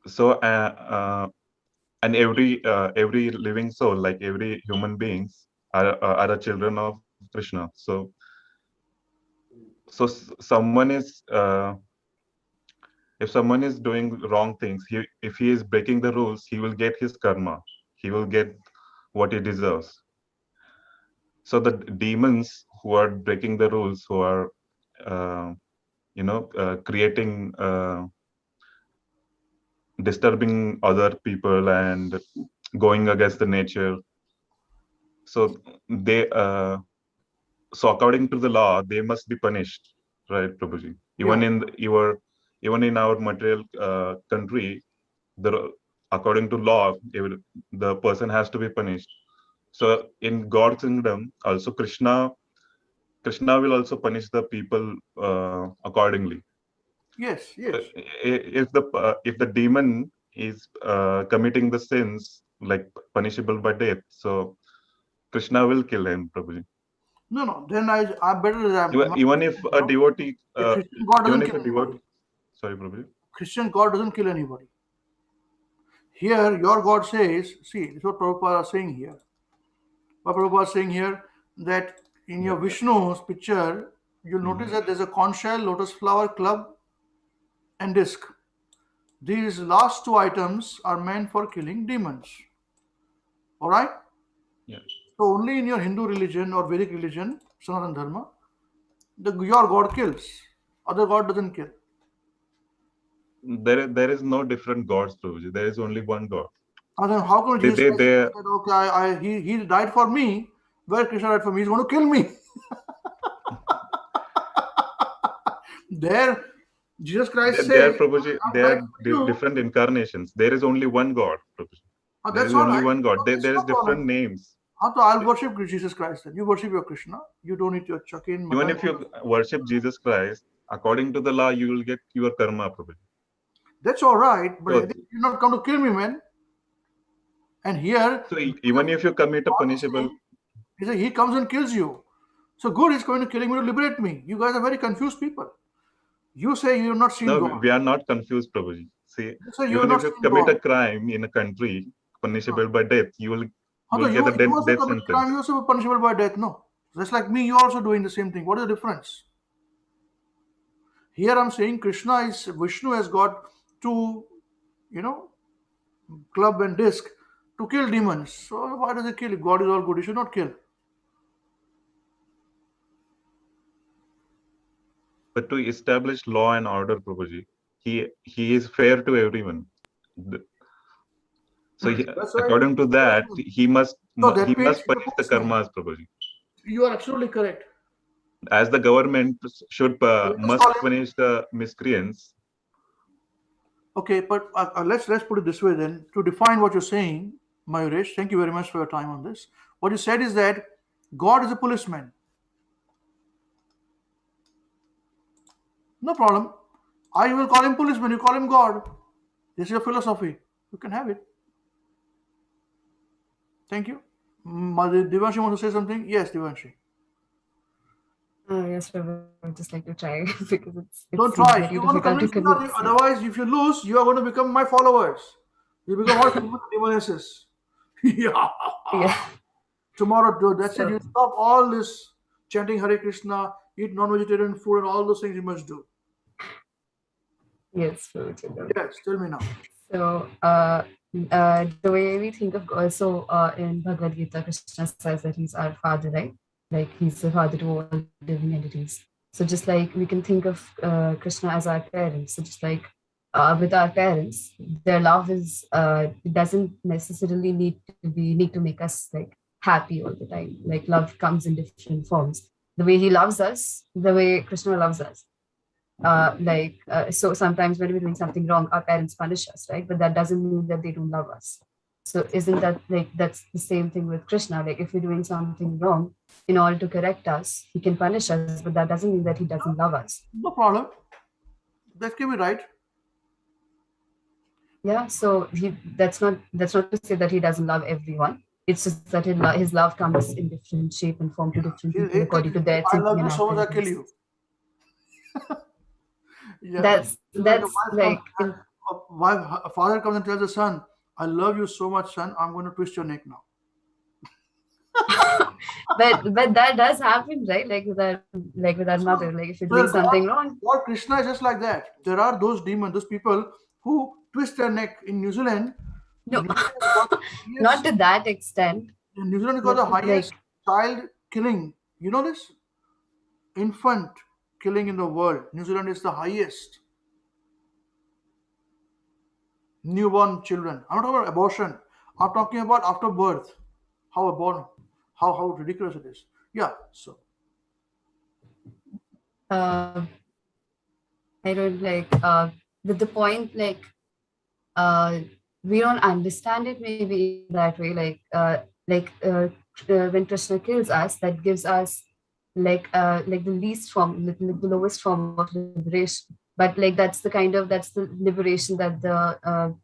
So and every living soul, like every human beings, are the children of Krishna. So someone is if someone is doing wrong things, if he is breaking the rules, he will get his karma. He will get what he deserves. So the demons who are breaking the rules, who are creating disturbing other people and going against the nature, so they so according to the law they must be punished, right, Prabhuji? Even in our material country, according to law, the person has to be punished. So in God's kingdom also, Krishna will also punish the people accordingly. Yes. If the demon is committing the sins like punishable by death, so Krishna will kill him, Prabhuji. No. Then I'm better than even if a devotee, Christian God doesn't kill devotee. Sorry, Prabhuji. Christian God doesn't kill anybody. Here, your God says, see, this is what Prabhupada is saying here. What Prabhupada is saying here, that in your Vishnu's picture, you'll notice that there's a conch shell, lotus flower, club, and disc. These last two items are meant for killing demons. All right? Yes. So only in your Hindu religion or Vedic religion, Sanatana Dharma, Your God kills. Other God doesn't kill. There is no different gods, Prabhuji. There is only one God. And then how come They, Jesus they, Christ they, said, okay, he died for me. Where Krishna died for me, he's going to kill me. There, Jesus Christ they are, said, Prabhuji, I'm they died are for you. different incarnations. There is only one God, Prabhuji. There That's is all only right. one God. No, There there's is no different problem. names. So I'll worship Jesus Christ then. You worship your Krishna. You don't need your chakin, Even mutton. if you worship Jesus Christ, according to the law, you will get your karma, Prabhuji. That's all right, but So, you're not come to kill me, man. And here, so even if you commit a punishable, he comes and kills you. So good, he's going to kill me to liberate me. You guys are very confused people. You say you're not seen no, God. we are not confused, Prabhuji. See, You say you're even not if you seen commit God. a crime in a country punishable by death, you will So get a you also death commit crime, you sentence. also punishable by death. No. Just like me, you're also doing the same thing. What is the difference? Here I'm saying Krishna is Vishnu has got two, club and disc to kill demons. So why does he kill? If God is all good, he should not kill. But to establish law and order, Prabhuji, he is fair to everyone. So That's why according to that, he must that means he's a punish the policeman. karmas, Prabhuji. You are absolutely correct. As the government should Let's call must him. punish the miscreants. Okay, but let's put it this way then. To define what you're saying, Mayuresh, thank you very much for your time on this. What you said is that God is a policeman. No problem. I will call him policeman. You call him God. This is your philosophy. You can have it. Thank you. Devanshi wants to say something? Yes, Devanshi. Yes, Prabhu, I would just like to try because it's Don't seems try. very You want to difficult to convince me, convince. otherwise, if you lose, you are going to become my followers. You become all demonesses. Yeah. Yeah. Tomorrow, that's it. So, You stop all this chanting Hare Krishna, eat non-vegetarian food, and all those things you must do. yes, Prabhu. Yes, tell me now. So, the way we think of God, so in Bhagavad Gita, Krishna says that he's our father, right? Like he's the father to all living entities. So just like we can think of Krishna as our parents. So just like with our parents, their love is it doesn't necessarily need to make us like happy all the time. Like love comes in different forms. The way he loves us, the way Krishna loves us. So sometimes when we're doing something wrong, our parents punish us, right? But that doesn't mean that they don't love us. So isn't that like that's the same thing with Krishna? Like if we're doing something wrong, in order to correct us, he can punish us, but that doesn't mean that he doesn't love us. No problem. That can be right. Yeah. So that's not to say that he doesn't love everyone. It's just that his love comes in different shape and form to different people according to their I thinking love and you so much, I kill activities. you. Yeah. That's a father comes and tells the son, I love you so much, son, I'm going to twist your neck now. but that does happen, right? Like with our mother, like if you're doing something wrong. Lord Krishna is just like that. There are those demons, those people who twist their neck in New Zealand. No, not to that extent. New Zealand got the highest child killing. You know this? Infant killing in the world. New Zealand is the highest. Newborn children. I'm not talking about abortion. I'm talking about after birth. How a born, how ridiculous it is. Yeah. So. I don't like. With the point, like, we don't understand it maybe that way. When Krishna kills us, that gives us like the least form, the lowest form of liberation. But like that's the liberation that the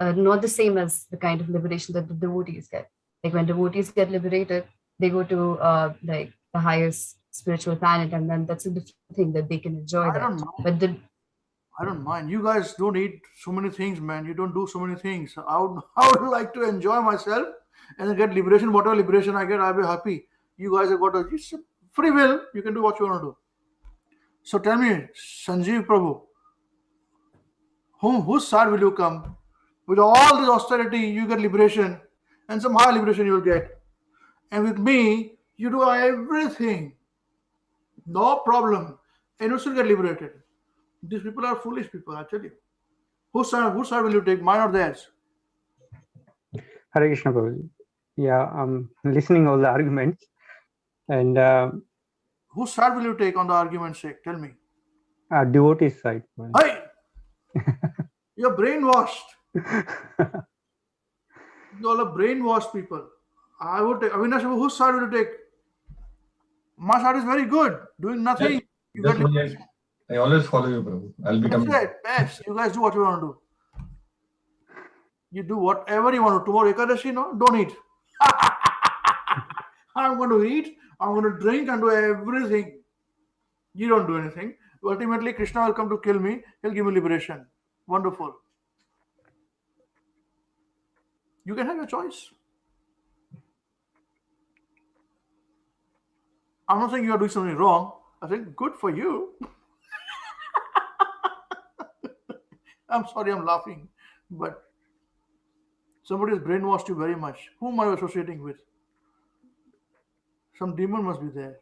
not the same as the kind of liberation that the devotees get. Like when devotees get liberated, they go to like the highest spiritual planet, and then that's a different thing that they can enjoy. I don't mind. You guys don't eat so many things, man. You don't do so many things. I would like to enjoy myself and get liberation. Whatever liberation I get, I'll be happy. You guys have got it's free will. You can do what you want to do. So tell me, Sanjeev Prabhu, whose side will you come? With all this austerity, you get liberation, and some higher liberation you will get. And with me, you do everything. No problem. And you still get liberated. These people are foolish people, I tell you. Whose side will you take? Mine or theirs? Hare Krishna Prabhuji. Yeah, I'm listening all the arguments, and Whose side will you take on the argument's sake? Tell me. devotee side. Hey! You're brainwashed. You all are brainwashed people. I would take Avinash, whose side will you take? My side is very good, doing nothing. Yes, You that's get why liberation. I always follow you, Prabhu. I'll become. That's it. Best. You guys do what you want to do. You do whatever you want to. Tomorrow Ekadashi, no? Don't eat. I'm going to eat. I'm going to drink and do everything. You don't do anything. Ultimately, Krishna will come to kill me. He'll give me liberation. Wonderful. You can have your choice. I'm not saying you are doing something wrong. I think good for you. I'm sorry, I'm laughing, but somebody has brainwashed you very much. Whom are you associating with? Some demon must be there.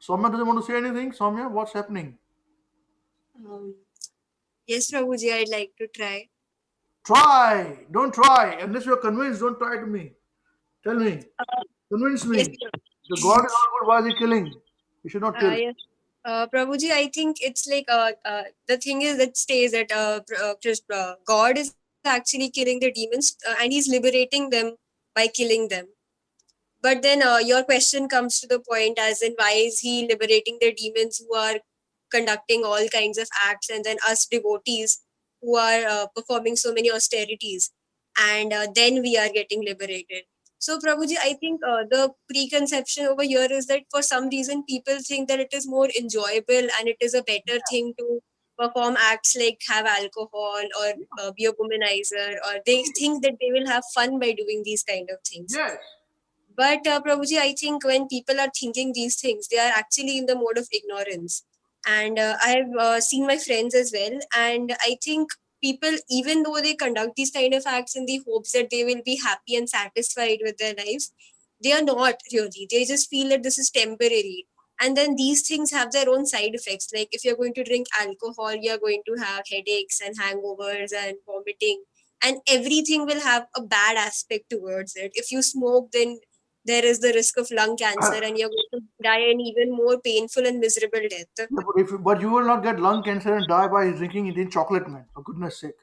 Soumya doesn't want to say anything. Soumya, what's happening? Yes, Prabhuji, I'd like to try. Try. Don't try. Unless you're convinced, don't try to me. Tell me. Convince me. Yes, The God is all good. Why is he killing? He should not kill. yes. Prabhuji, I think it's like the thing is that stays that God is actually killing the demons and he's liberating them by killing them. But then your question comes to the point as in why is he liberating the demons who are conducting all kinds of acts and then us devotees who are performing so many austerities and then we are getting liberated. So Prabhuji, I think the preconception over here is that for some reason people think that it is more enjoyable and it is a better thing to perform acts like have alcohol or be a womanizer, or they think that they will have fun by doing these kind of things. Yes. But Prabhuji, I think when people are thinking these things, they are actually in the mode of ignorance. And I have seen my friends as well. And I think people, even though they conduct these kind of acts in the hopes that they will be happy and satisfied with their lives, they are not really. They just feel that this is temporary. And then these things have their own side effects. Like if you're going to drink alcohol, you're going to have headaches and hangovers and vomiting. And everything will have a bad aspect towards it. If you smoke, then there is the risk of lung cancer and you're going to die an even more painful and miserable death. Yeah, but you will not get lung cancer and die by drinking Indian chocolate, man. For goodness sake.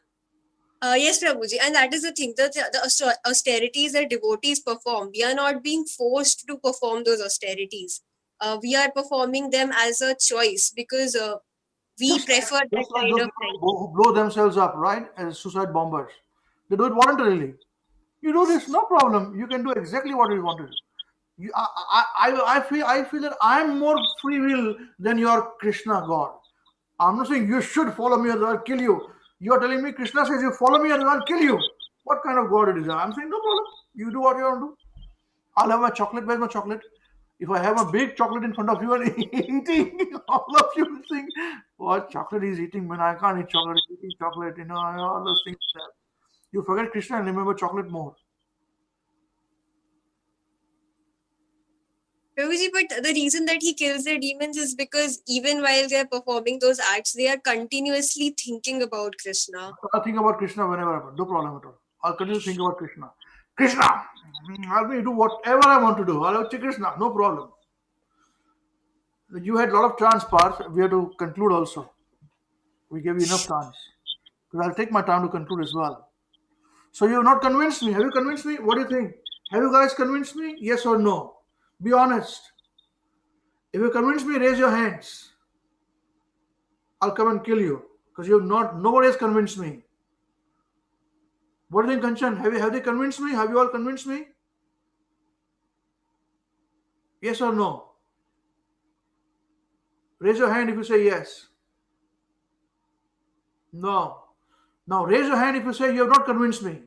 Yes, Prabhuji. And that is the thing. The austerities that devotees perform, we are not being forced to perform those austerities. We are performing them as a choice because we prefer that Just like kind those of people who blow themselves up, right? As suicide bombers. They do it voluntarily. You do this, no problem. You can do exactly what you want to do. I feel that I'm more free will than your Krishna God. I'm not saying you should follow me or I'll kill you. You're telling me Krishna says you follow me or I'll kill you. What kind of God it is? I'm saying no problem. You do what you want to do. I'll have my chocolate. Where's my chocolate? If I have a big chocolate in front of you and eating, all of you will think, what chocolate is eating, man? I can't eat chocolate. He's eating chocolate, all those things. You forget Krishna and remember chocolate more. Prabhuji, but the reason that he kills the demons is because even while they are performing those acts, they are continuously thinking about Krishna. I'll think about Krishna whenever I want. No problem at all. I'll continue to think about Krishna. Krishna! I'll do whatever I want to do. I'll have Krishna. No problem. You had a lot of chance parts. We have to conclude also. We gave you enough chance. Because I'll take my time to conclude as well. So you have not convinced me. Have you convinced me? What do you think? Have you guys convinced me? Yes or no? Be honest. If you convince me, raise your hands. I'll come and kill you. Because nobody has convinced me. What do you think, Kanchan? Have they convinced me? Have you all convinced me? Yes or no? Raise your hand if you say yes. No. Now raise your hand if you say you have not convinced me.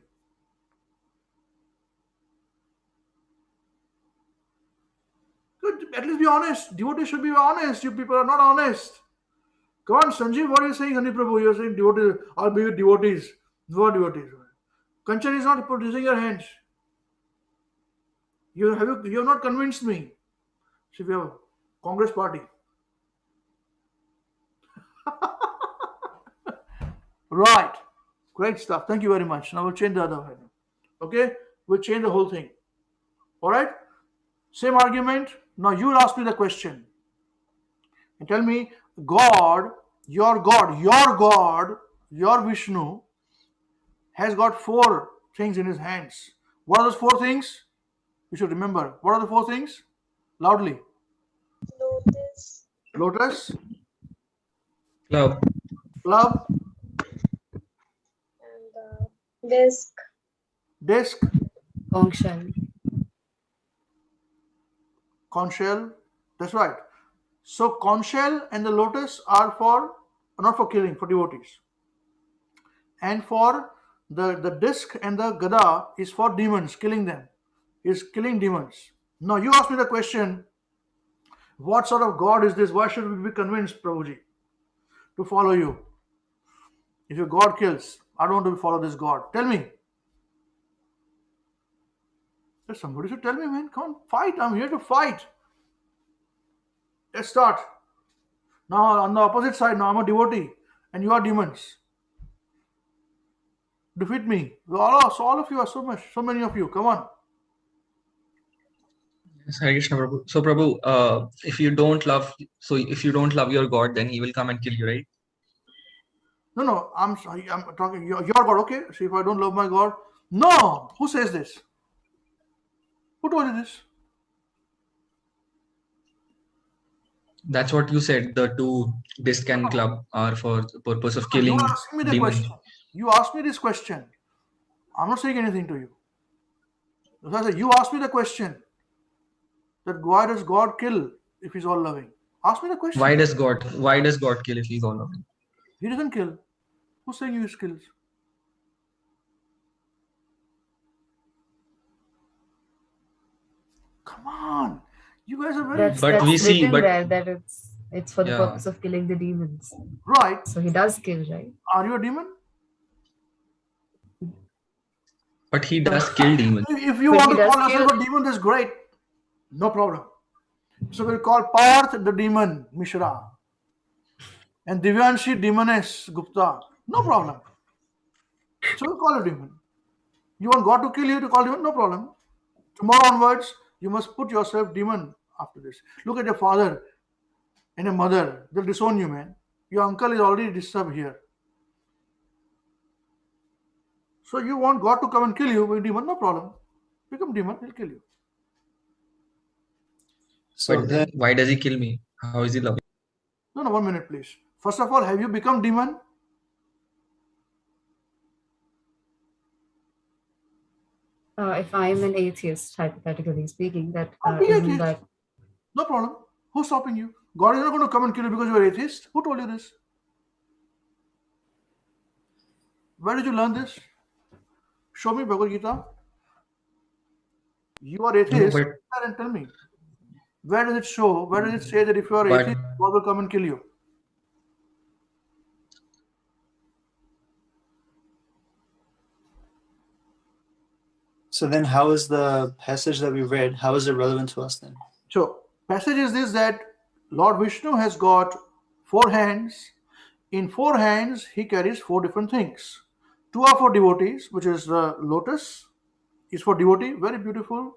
Good. At least be honest. Devotees should be honest. You people are not honest. Come on, Sanjeev, what are you saying, Hani Prabhu? You're saying devotees, I'll be with devotees. No devotees. Kanchan is not producing your hands. You have not convinced me. So Congress party. Right. Great stuff. Thank you very much. Now we'll change the other one. Okay? We'll change the whole thing. All right? Same argument. Now you will ask me the question. And tell me, God, your Vishnu, has got 4 things in his hands. What are those 4 things? You should remember. What are the 4 things? Loudly. Lotus. Club. Club. And disc. Disc. Conch shell. Conch shell. That's right. So conch shell and the lotus are not for killing, for devotees. And for the disc and the gada is for demons, killing them. Is killing demons. Now you ask me the question, what sort of God is this? Why should we be convinced, Prabhuji, to follow you? If your God kills, I don't want to follow this God. Tell me. Somebody should tell me, man. Come on, fight. I'm here to fight. Let's start. Now on the opposite side, now I'm a devotee and you are demons. Defeat me. All of you are so many of you. Come on. Yes, Hare Krishna, Prabhu. So Prabhu, if you don't love your God, then he will come and kill you, right? No, I'm talking your God, okay? See, if I don't love my God, no. Who says this? Who told you this? That's what you said. The 2 disc and club are for the purpose of killing You are asking me the demons. question. You asked me this question. I'm not saying anything to you. You asked me the question that why does God kill if he's all loving? Ask me the question. Why does God kill if he's all loving? He doesn't kill. Who's saying he kills? Come on. You guys are very... That's written there that it's for the purpose of killing the demons. Right. So he does kill, right? Are you a demon? But he does kill demons. If you want to call yourself a demon, that's great. No problem. So we'll call Parth the demon, Mishra. And Divyanshi demoness, Gupta. No problem. So we'll call a demon. You want God to kill you to call demon? No problem. Tomorrow onwards, you must put yourself demon after this. Look at your father and your mother. They'll disown you, man. Your uncle is already disturbed here. So you want God to come and kill you with demon? No problem. Become demon, he'll kill you. So but why does he kill me? How is he loving? No, 1 minute, please. First of all, have you become demon? If I am an atheist, hypothetically speaking, that be isn't atheist. that... No problem. Who's stopping you? God is not going to come and kill you because you are atheist. Who told you this? Where did you learn this? Show me Bhagavad Gita. You are atheist. And tell me. Where does it show? Where does it say that if you are atheist, God will come and kill you? So then how is the passage that we read, how is it relevant to us then? So, passage is this, that Lord Vishnu has got 4 hands. In 4 hands, he carries 4 different things. 2 are for devotees, which is the lotus, is for devotee, very beautiful.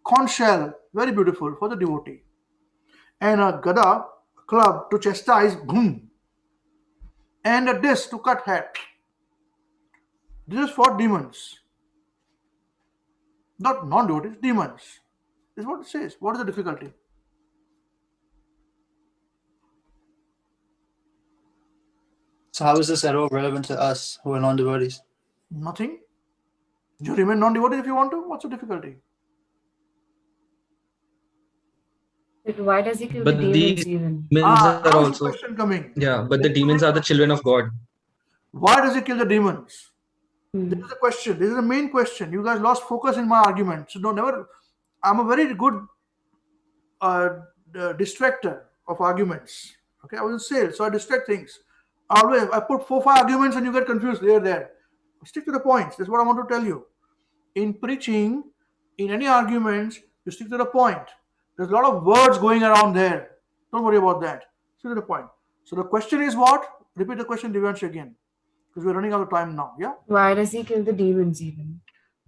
Conch shell, very beautiful for the devotee. And a gada, club to chastise, boom. And a disc to cut hair. This is for demons. Not non-devotees, demons. This is what it says. What is the difficulty? So how is this at all relevant to us who are non-devotees? Nothing. You remain non-devotee if you want to. What's the difficulty? Why does he kill the demons even? Demons are also... question coming. Yeah, but the demons are the children of God. Why does he kill the demons? This is the question. This is the main question. You guys lost focus in my argument. So don't never... I'm a very good distractor of arguments. Okay, I was in sales, so I distract things. Always, I put 4-5 arguments and you get confused here, there. Stick to the points. That's what I want to tell you. In preaching, in any arguments, you stick to the point. There's a lot of words going around there. Don't worry about that. See the point. So the question is what? Repeat the question, Divyansh, again. Because we're running out of time now. Yeah? Why does he kill the demons even?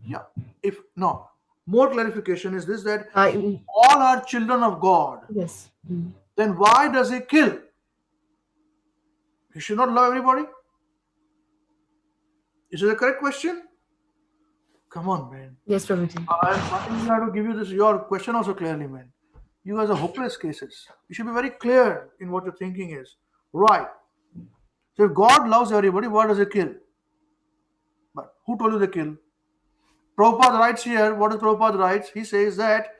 Yeah. If no. More clarification is this, that all are children of God. Yes. Then why does he kill? He should not love everybody? Is it a correct question? Come on, man. Yes, Prabhuji. I'm trying to give you your question also clearly, man. You guys are hopeless cases. You should be very clear in what your thinking is. Right. So if God loves everybody, why does he kill? But who told you they kill? Prabhupada writes here, what does Prabhupada writes? He says that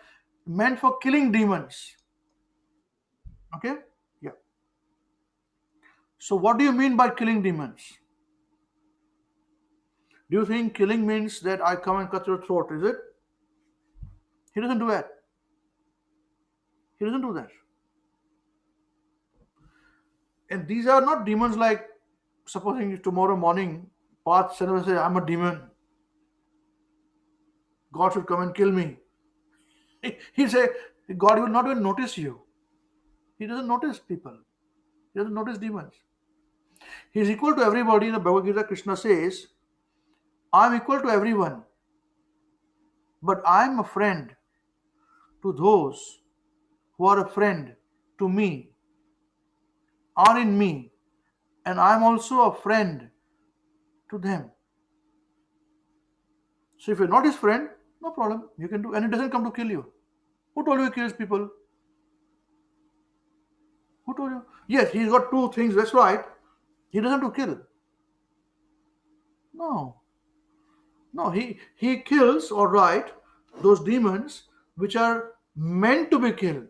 meant for killing demons. Okay? Yeah. So what do you mean by killing demons? Do you think killing means that I come and cut your throat? Is it? He doesn't do that. He doesn't do that. And these are not demons like, supposing tomorrow morning, Path Senator say, I'm a demon. God should come and kill me. He say, God will not even notice you. He doesn't notice people. He doesn't notice demons. He is equal to everybody. In the Bhagavad Gita, Krishna says, I am equal to everyone, but I am a friend to those who are a friend to me, are in me, and I am also a friend to them. So if you're not his friend, no problem. You can do, and it doesn't come to kill you. Who told you he kills people? Who told you? Yes, he's got two things, that's right. He doesn't have to kill. No. No, he kills, all right, those demons which are meant to be killed.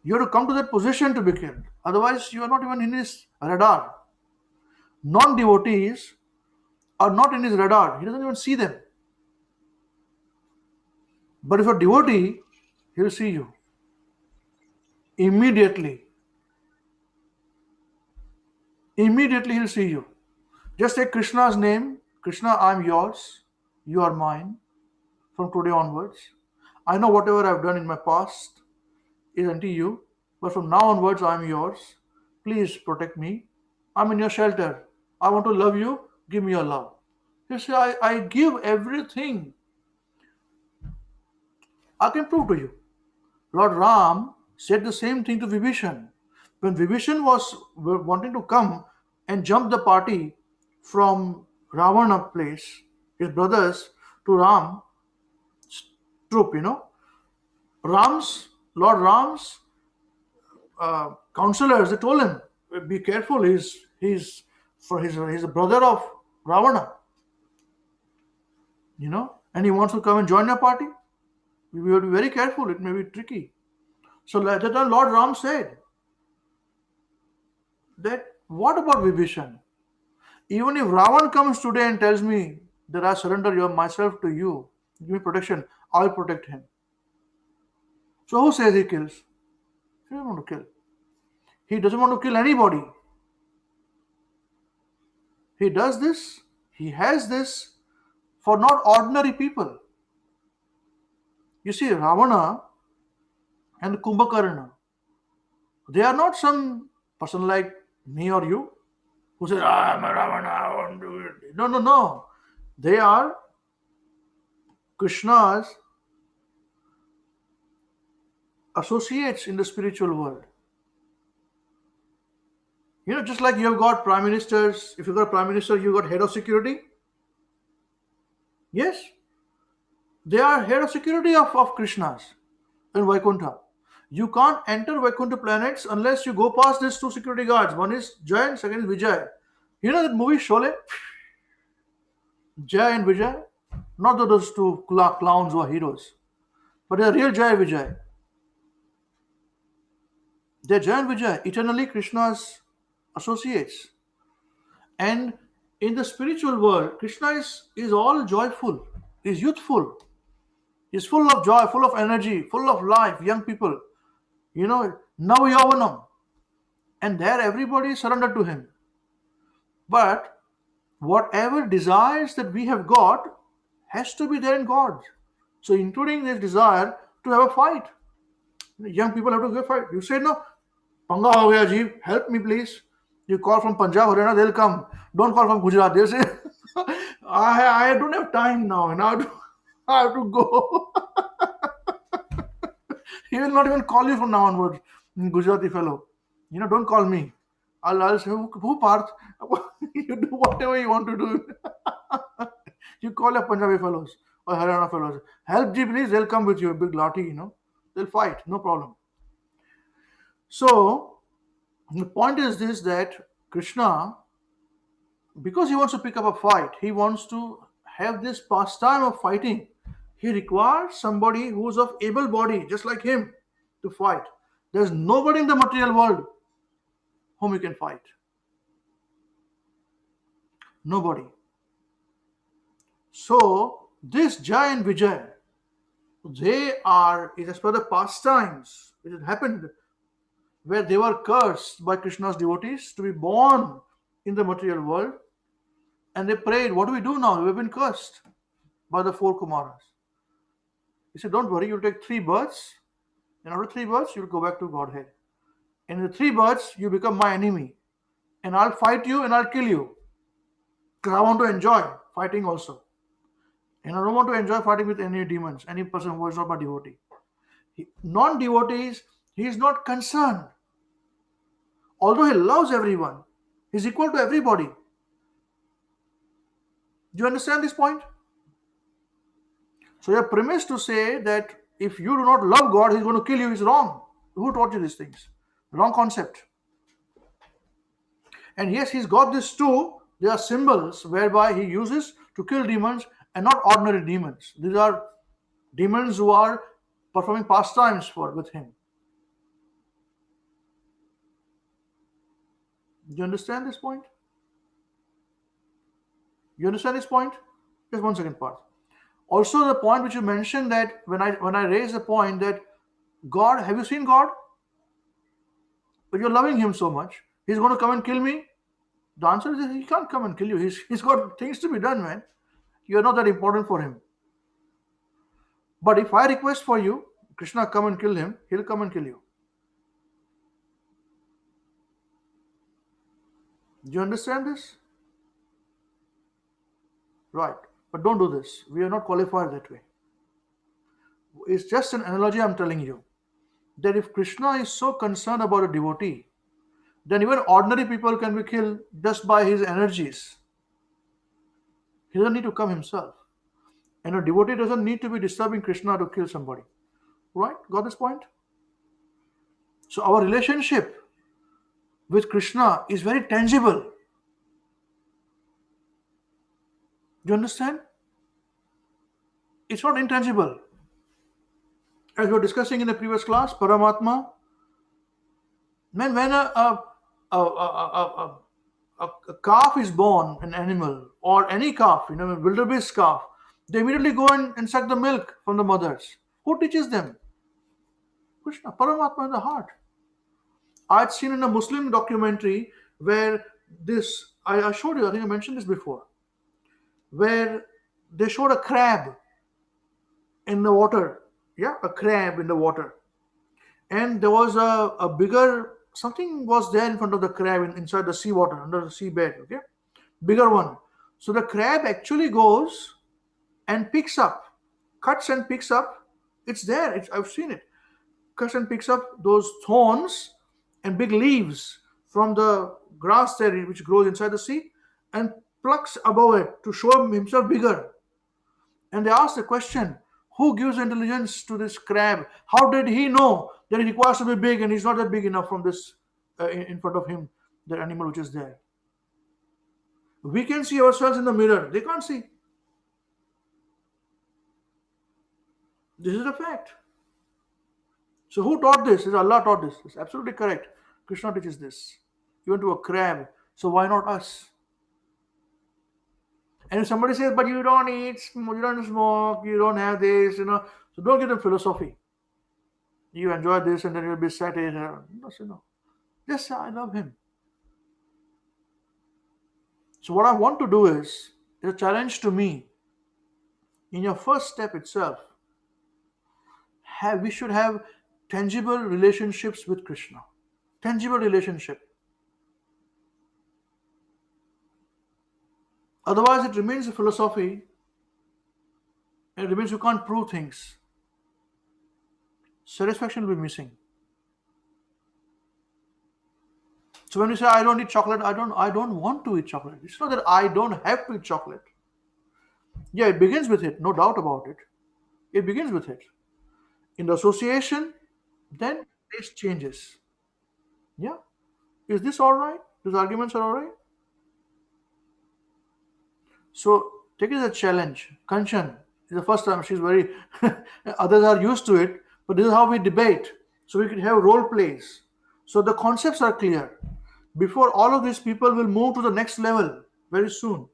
You have to come to that position to be killed. Otherwise, you are not even in his radar. Non-devotees are not in his radar. He doesn't even see them. But if you're a devotee, he will see you. Immediately. Immediately he'll see you. Just take Krishna's name. Krishna, I'm yours. You are mine. From today onwards. I know whatever I've done in my past is unto you. But from now onwards, I'm yours. Please protect me. I'm in your shelter. I want to love you. Give me your love. You say, I give everything. I can prove to you. Lord Ram said the same thing to Vibhishan. When Vibhishan was wanting to come and jump the party from Ravana place, his brothers, to Ram troop, Lord Ram's counselors, they told him, be careful, he's a brother of Ravana, and he wants to come and join your party. We have to be very careful, it may be tricky. So at that time, Lord Ram said that, what about Vibhishan? Even if Ravan comes today and tells me that I surrender myself to you, give me protection, I'll protect him. So who says he kills? He doesn't want to kill. He doesn't want to kill anybody. He does this, he has this for not ordinary people. You see, Ravana and Kumbhakarna, they are not some person like me or you who says, I'm a Ravana, I want to do it. No. They are Krishna's associates in the spiritual world. Just like you have got prime ministers, if you've got prime minister, you've got head of security. Yes. They are head of security of Krishna's in Vaikuntha. You can't enter Vaikuntha planets unless you go past these two security guards. One is Jai and second is Vijay. You know that movie Sholay? Jai and Vijay? Not those two clowns who are heroes. But they are real Jai and Vijay. They are Jai and Vijay, eternally Krishna's associates. And in the spiritual world, Krishna is all joyful, is youthful, is full of joy, full of energy, full of life, young people. Navayavanam. And there everybody is surrendered to him. But whatever desires that we have got has to be there in God. So including this desire to have a fight. Young people have to go fight. You say no, Panga ho gaya ji, help me please. You call from Punjab, Haryana, they'll come. Don't call from Gujarat. They'll say, I don't have time now, and I have to go. He will not even call you from now onwards, Gujarati fellow. Don't call me. I'll say, who Parth? You do whatever you want to do. You call your Punjabi fellows or Haryana fellows. Help ji please, they'll come with you, a big lathi, They'll fight, no problem. So, the point is this, that Krishna, because he wants to pick up a fight, he wants to have this pastime of fighting. He requires somebody who's of able body, just like him, to fight. There's nobody in the material world whom he can fight. Nobody. So, this Jai and Vijay, they are, as per the pastimes, it had happened where they were cursed by Krishna's devotees to be born in the material world, and they prayed, what do we do now? We've been cursed by the 4 Kumaras. He said, don't worry, you'll take 3 births, and after 3 births, you'll go back to Godhead. And in the 3 births, you become my enemy, and I'll fight you and I'll kill you, because I want to enjoy fighting also. And I don't want to enjoy fighting with any demons, any person who is not my devotee. Non-devotees, he is not concerned. Although he loves everyone, he's equal to everybody. Do you understand this point? So your premise to say that if you do not love God, he's going to kill you is wrong. Who taught you these things? Wrong concept. And yes, he's got this too. They are symbols whereby he uses to kill demons, and not ordinary demons. These are demons who are performing pastimes with him. Do you understand this point? You understand this point? Just one second, Parth. Also, the point which you mentioned, that when I raise the point that God, have you seen God? But you're loving him so much, he's going to come and kill me? The answer is he can't come and kill you. He's got things to be done, man. You're not that important for him. But if I request for you, Krishna, come and kill him, he'll come and kill you. Do you understand this? Right. But don't do this. We are not qualified that way. It's just an analogy I'm telling you. That if Krishna is so concerned about a devotee, then even ordinary people can be killed just by his energies. He doesn't need to come himself. And a devotee doesn't need to be disturbing Krishna to kill somebody. Right? Got this point? So our relationship with Krishna is very tangible. Do you understand? It's not intangible. As we were discussing in the previous class, Paramatma, man, when a calf is born, an animal, or any calf, a wildebeest calf, they immediately go and suck the milk from the mothers. Who teaches them? Krishna, Paramatma in the heart. I had seen in a Muslim documentary where this, I showed you, I think I mentioned this before, where they showed a crab in the water. Yeah, a crab in the water. And there was a bigger, something was there in front of the crab inside the seawater, under the seabed, okay? Bigger one. So the crab actually goes and picks up, cuts and picks up, it's there, I've seen it, cuts and picks up those thorns and big leaves from the grass there which grows inside the sea, and plucks above it to show himself bigger. And they ask the question, who gives intelligence to this crab? How did he know that it requires to be big and he's not that big enough from this in front of him, the animal which is there? We can see ourselves in the mirror. They can't see. This is a fact. So who taught this? Allah taught this. It's absolutely correct. Krishna teaches this. Even to a crab. So why not us? And if somebody says, but you don't eat, you don't smoke, you don't have this, so don't give them philosophy. You enjoy this and then you'll be sad. No. Just say, I love him. So what I want to do is a challenge to me. In your first step itself, we should have tangible relationships with Krishna. Tangible relationship. Otherwise, it remains a philosophy, and it remains you can't prove things. Satisfaction will be missing. So when you say I don't eat chocolate, I don't want to eat chocolate. It's not that I don't have to eat chocolate. Yeah, it begins with it, no doubt about it. It begins with it. In the association, then taste changes. Yeah. Is this all right? These arguments are all right? So take it as a challenge. Kanchan is the first time she's very, others are used to it, but this is how we debate. So we can have role plays. So the concepts are clear. Before all of these people will move to the next level very soon.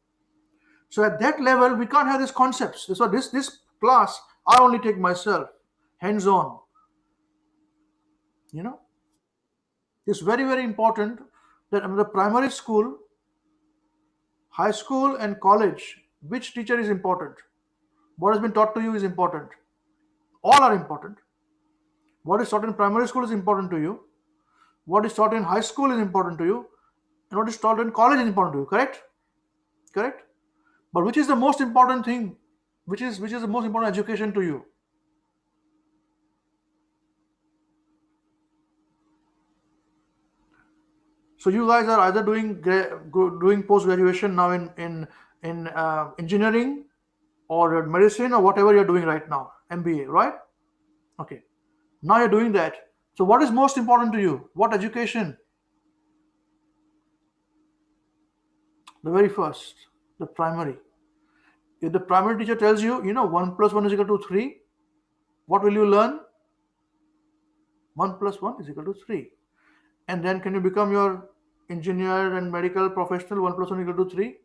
So at that level, we can't have these concepts. So this class, I only take myself, hands-on. You know, it's very, very important that in the primary school, high school and college, which teacher is important? What has been taught to you is important. All are important. What is taught in primary school is important to you. What is taught in high school is important to you. And what is taught in college is important to you. Correct? Correct? But which is the most important thing? Which is the most important education to you? So you guys are either doing post graduation now in engineering or medicine or whatever you're doing right now, MBA, right? Okay. Now you're doing that. So what is most important to you? What education? The very first, the primary. If the primary teacher tells you, 1 plus 1 is equal to 3, what will you learn? 1 plus 1 is equal to 3. And then can you become your engineer and medical professional 1 plus 1 equal to 3?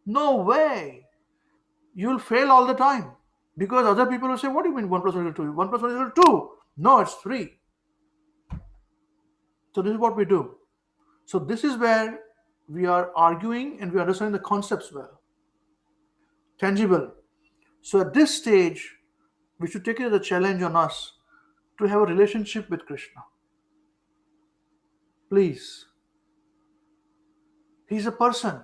No way. You'll fail all the time. Because other people will say, what do you mean 1 plus 1 is equal to 2? 1 plus 1 is equal to 2. No, it's 3. So this is what we do. So this is where we are arguing and we understand the concepts well. Tangible. So at this stage, we should take it as a challenge on us to have a relationship with Krishna. Please. He's a person.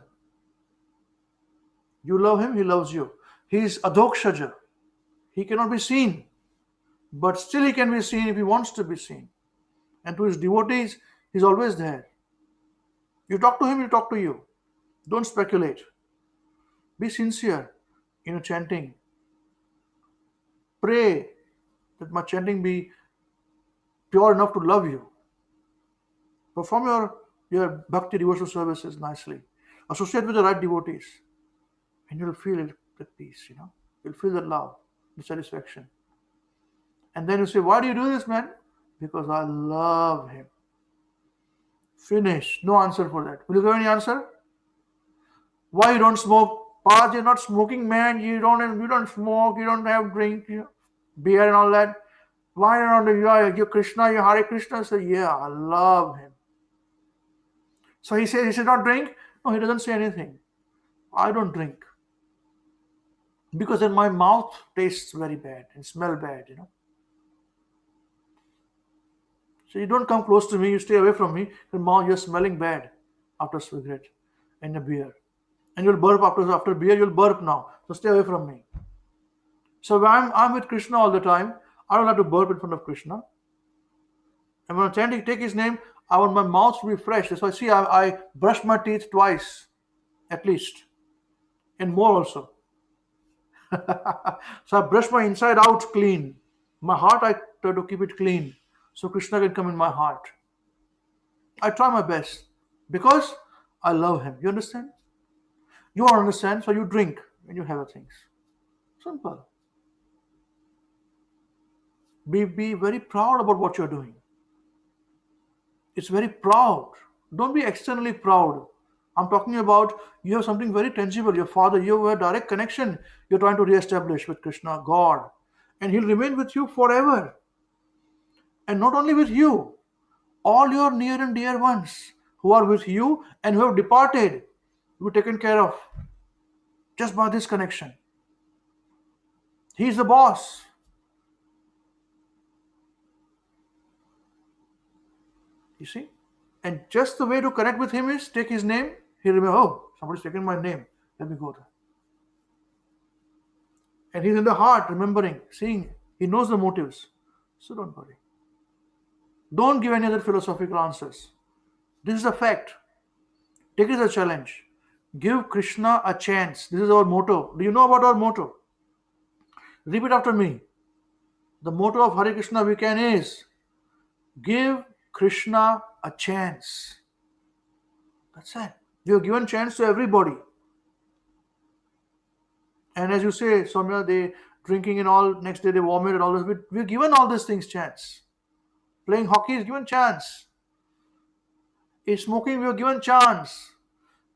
You love him, he loves you. He is Adhokshaja. He cannot be seen. But still he can be seen if he wants to be seen. And to his devotees, he's always there. You talk to him, he talk to you. Don't speculate. Be sincere in your chanting. Pray that my chanting be pure enough to love you. Perform your bhakti devotional services nicely. Associate with the right devotees. And you'll feel it at peace, You'll feel the love, the satisfaction. And then you say, why do you do this, man? Because I love him. Finish. No answer for that. Will you give any answer? Why you don't smoke? You're not smoking, man. You don't smoke. You don't have drink, beer and all that. Why you're Krishna, you're Hare Krishna? Say, yeah, I love him. So he says he should not drink? No, he doesn't say anything. I don't drink. Because then my mouth tastes very bad and smell bad, So you don't come close to me, you stay away from me, because you're smelling bad after cigarette and a beer. And you'll burp after beer, you'll burp now. So stay away from me. So when I'm with Krishna all the time, I don't have to burp in front of Krishna. And when I'm chanting, take his name, I want my mouth to be fresh. That's why I brush my teeth twice, at least. And more also. So I brush my inside out clean. My heart, I try to keep it clean. So Krishna can come in my heart. I try my best. Because I love him. You understand? You all understand, so you drink when you have things. Simple. Be very proud about what you're doing. It's very proud. Don't be externally proud. I'm talking about you have something very tangible. Your father, you have a direct connection you're trying to re-establish with Krishna, God. And he'll remain with you forever. And not only with you, all your near and dear ones who are with you and who have departed, will be taken care of just by this connection. He's the boss. You see? And just the way to connect with him is take his name. He remember, oh, somebody's taken my name. Let me go there. And he's in the heart, remembering, seeing. He knows the motives. So don't worry. Don't give any other philosophical answers. This is a fact. Take it as a challenge. Give Krishna a chance. This is our motto. Do you know about our motto? Repeat after me. The motto of Hare Krishna weekend is give Krishna a chance. That's it. You have given chance to everybody. And as you say, Soumya, they drinking and all, next day they vomit and all this. We've given all these things chance. Playing hockey is given chance. Is smoking, we are given chance.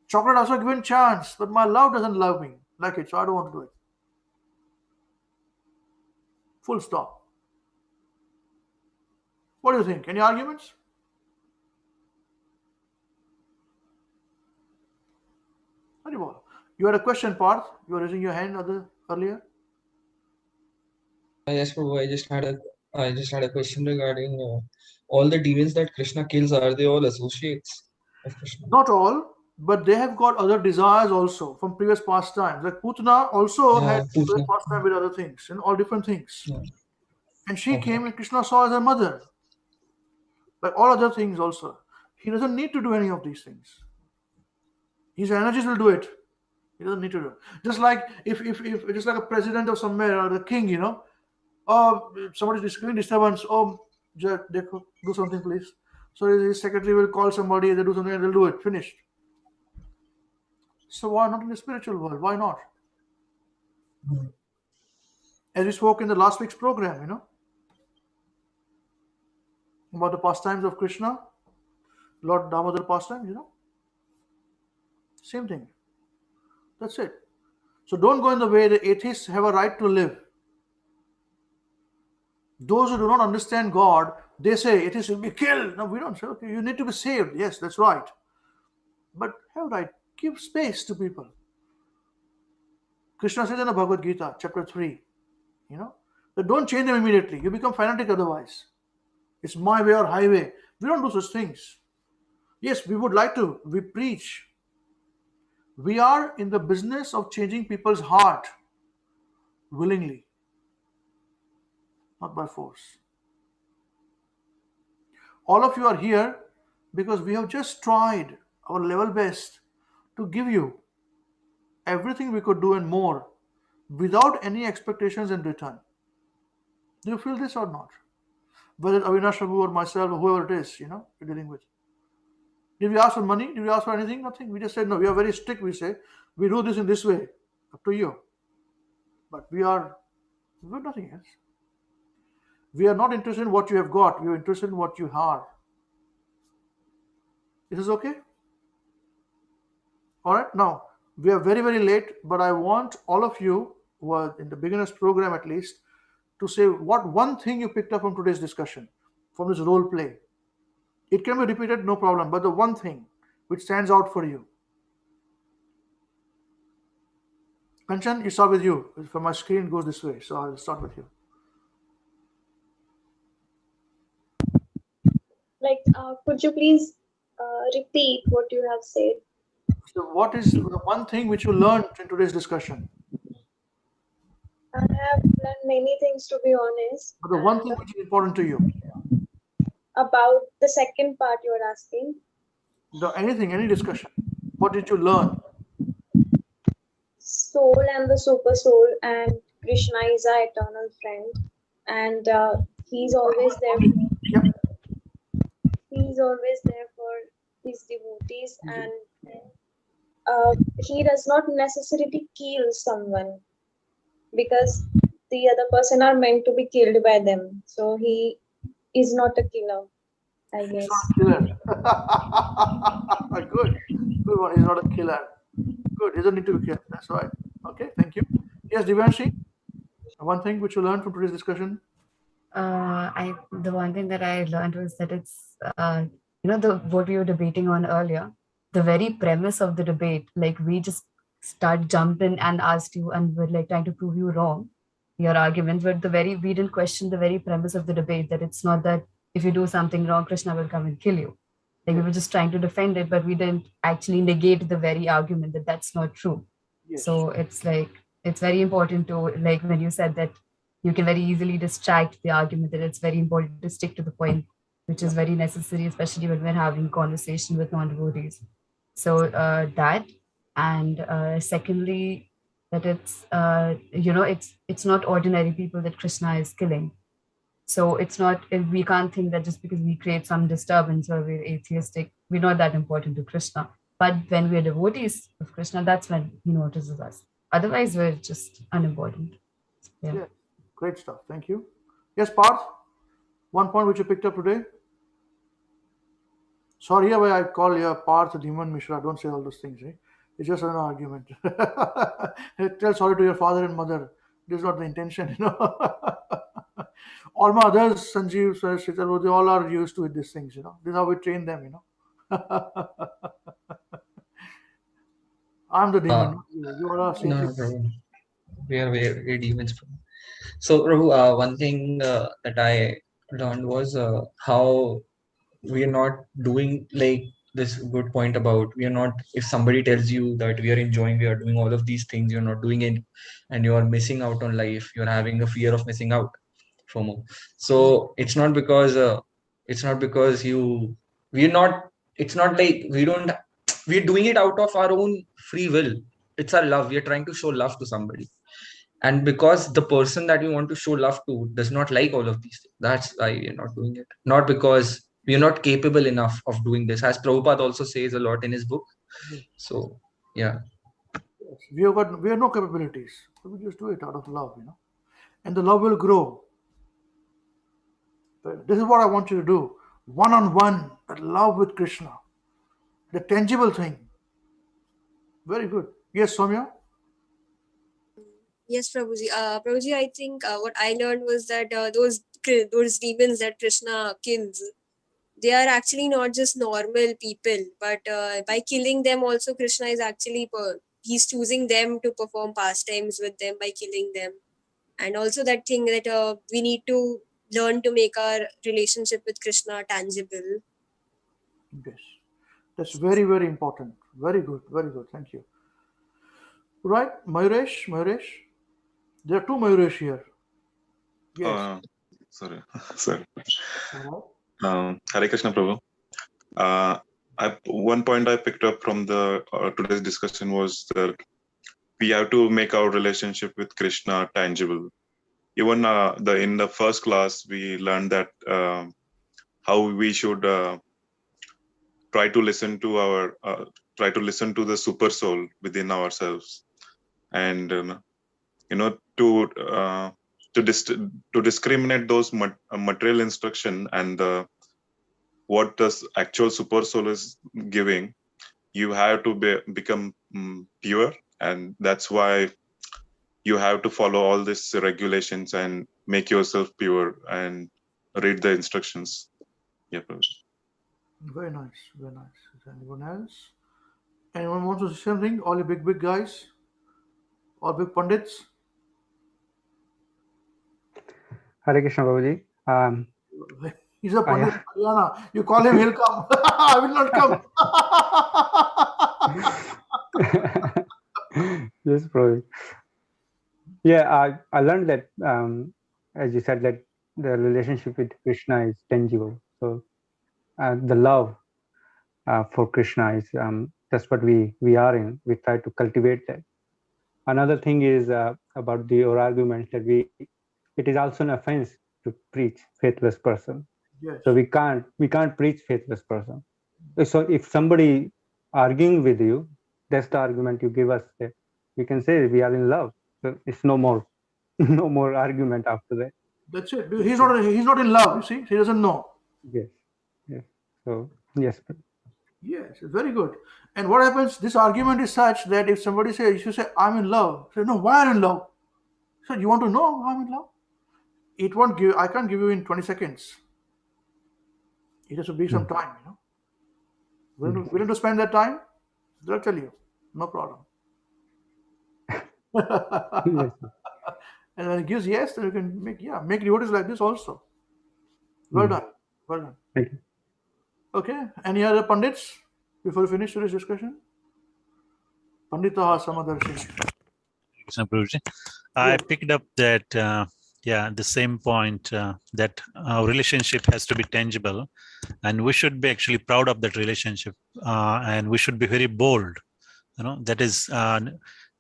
Chocolate also given chance. But my love doesn't love me like it, so I don't want to do it. Full stop. What do you think? Any arguments? Haribol. You had a question, Parth. You were raising your hand earlier. Yes, Prabhu. I just had a question regarding all the demons that Krishna kills. Are they all associates of Krishna? Not all, but they have got other desires also from previous pastimes. Like Putana also had previous pastime with other things and all different things. Yeah. And she came and Krishna saw as her mother. Like all other things also. He doesn't need to do any of these things. His energies will do it. He doesn't need to do it. Just like if just like a president of somewhere or the king, you know, oh, somebody's giving disturbance, oh, do something please. So his secretary will call somebody, they do something and they'll do it. Finished. So why not in the spiritual world? Why not? As we spoke in the last week's program, you know, about the pastimes of Krishna, Lord Damodar pastimes, you know. Same thing. That's it. So don't go in the way the atheists have a right to live. Those who do not understand God, they say atheists will be killed. No, we don't say, okay, you need to be saved. Yes, that's right. But have right. Give space to people. Krishna says in the Bhagavad Gita, chapter 3, you know, that don't change them immediately. You become fanatic otherwise. It's my way or highway. We don't do such things. Yes, we would like to. We preach. We are in the business of changing people's heart willingly, not by force. All of you are here because we have just tried our level best to give you everything we could do and more without any expectations in return. Do you feel this or not? Whether Avinash Prabhu or myself or whoever it is, you know, you're dealing with. Did we ask for money? Did we ask for anything? Nothing. We just said, no, we are very strict. We say, we do this in this way. Up to you. But we're nothing else. We are not interested in what you have got. We are interested in what you are. Is this okay? All right. Now, we are very, very late, but I want all of you who are in the beginner's program at least to say what one thing you picked up from today's discussion, from this role play. It can be repeated, no problem, but the one thing which stands out for you. Kanchan, you start with you. From my screen goes this way, so I'll start with you. Like, could you please repeat what you have said? So what is the one thing which you learned in today's discussion? I have learned many things, to be honest. But the one thing which is important to you? About the second part you are asking. Any discussion. What did you learn? Soul and the super soul, and Krishna is our eternal friend, and he's always there. Yep. He's always there for his devotees, and he does not necessarily kill someone because the other person are meant to be killed by them. So he is not a killer, I guess. He's not a killer. Good one. He's not a killer. Good. He doesn't need to be killed. That's right. Okay. Thank you. Yes, Divanshi. One thing which you learned from today's discussion. The one thing that I learned was that it's what we were debating on earlier, the very premise of the debate, like we just start jumping and asked you and we're like trying to prove you wrong, your arguments, but we didn't question the very premise of the debate, that it's not that if you do something wrong, Krishna will come and kill you. Like we were just trying to defend it, but we didn't actually negate the very argument that that's not true. Yes. So it's like, it's very important to, like when you said that you can very easily distract the argument, that it's very important to stick to the point, which is very necessary, especially when we're having conversation with non-devotees. So that, and secondly, that it's, it's not ordinary people that Krishna is killing. So it's not, we can't think that just because we create some disturbance or we're atheistic, we're not that important to Krishna. But when we're devotees of Krishna, that's when he notices us. Otherwise, we're just unimportant. Yeah. Great stuff. Thank you. Yes, Parth? One point which you picked up today? Sorry, I call you Parth Demon Mishra. Don't say all those things. Eh? It's just an argument. Tell sorry to your father and mother. This is not the intention, All my others, Sanjeev, Shital, they all are used to with these things, This is how we train them, I'm the demon, not you. You are a No, Prabhu. We are very demons. So, Prabhu, one thing that I learned was how we are not doing like this good point about we are not, if somebody tells you that we are enjoying, we are doing all of these things, you're not doing it and you are missing out on life, you're having a fear of missing out, FOMO. So it's not because we're not, it's not like we're doing it out of our own free will. It's our love. We're trying to show love to somebody. And because the person that we want to show love to does not like all of these things, that's why we're not doing it. Not because we're not capable enough of doing this, as Prabhupada also says a lot in his book. So, yeah. Yes. We have no capabilities. So we just do it out of love, And the love will grow. This is what I want you to do. One-on-one, that love with Krishna. The tangible thing. Very good. Yes, Soumya? Yes, Prabhuji. Prabhuji, I think what I learned was that those demons that Krishna kills, they are actually not just normal people, but by killing them also, Krishna is actually, he's choosing them to perform pastimes with them by killing them. And also that thing that we need to learn to make our relationship with Krishna tangible. Yes. That's very, very important. Very good. Very good. Thank you. Right, Mayuresh. There are two Mayuresh here. Yes. Sorry. Hare Krishna Prabhu. One point I picked up from the today's discussion was that we have to make our relationship with Krishna tangible. Even in the first class, we learned that how we should try to listen to the super soul within ourselves, and to discriminate those material instruction and what the actual super soul is giving. You have to become pure, and that's why you have to follow all these regulations and make yourself pure and read the instructions. Yeah, Very nice. Very nice. Is there anyone else? Anyone wants to say something? All you big guys? All big pundits? Hare Krishna Babaji. He's a pandit in Haryana. You call him, he'll come. I will not come. Yes, Prabhuji. Yeah, I learned that, as you said, that the relationship with Krishna is tangible. So the love for Krishna is that's what we are in. We try to cultivate that. Another thing is about the oral arguments that it is also an offense to preach faithless person. Yes. So we can't preach faithless person. So if somebody arguing with you, that's the argument you give us. That we can say we are in love. So it's no more argument after that. That's it. He's not in love. You see, he doesn't know. Yes. So yes. Yes, very good. And what happens? This argument is such that if somebody says, you say, I'm in love. Say, no, why are you in love? So you want to know I'm in love? It won't give. I can't give you in 20 seconds. It has to be some time. Willing to spend that time? They'll tell you, no problem. Yes. And when it gives yes, then you can make devotees like this also. Well done. Well done. Thank you. Okay. Any other Pandits before we finish today's discussion? Panditaha Samadarshina. Krishna Prabhuji. I picked up that, the same point that our relationship has to be tangible, and we should be actually proud of that relationship, and we should be very bold. That is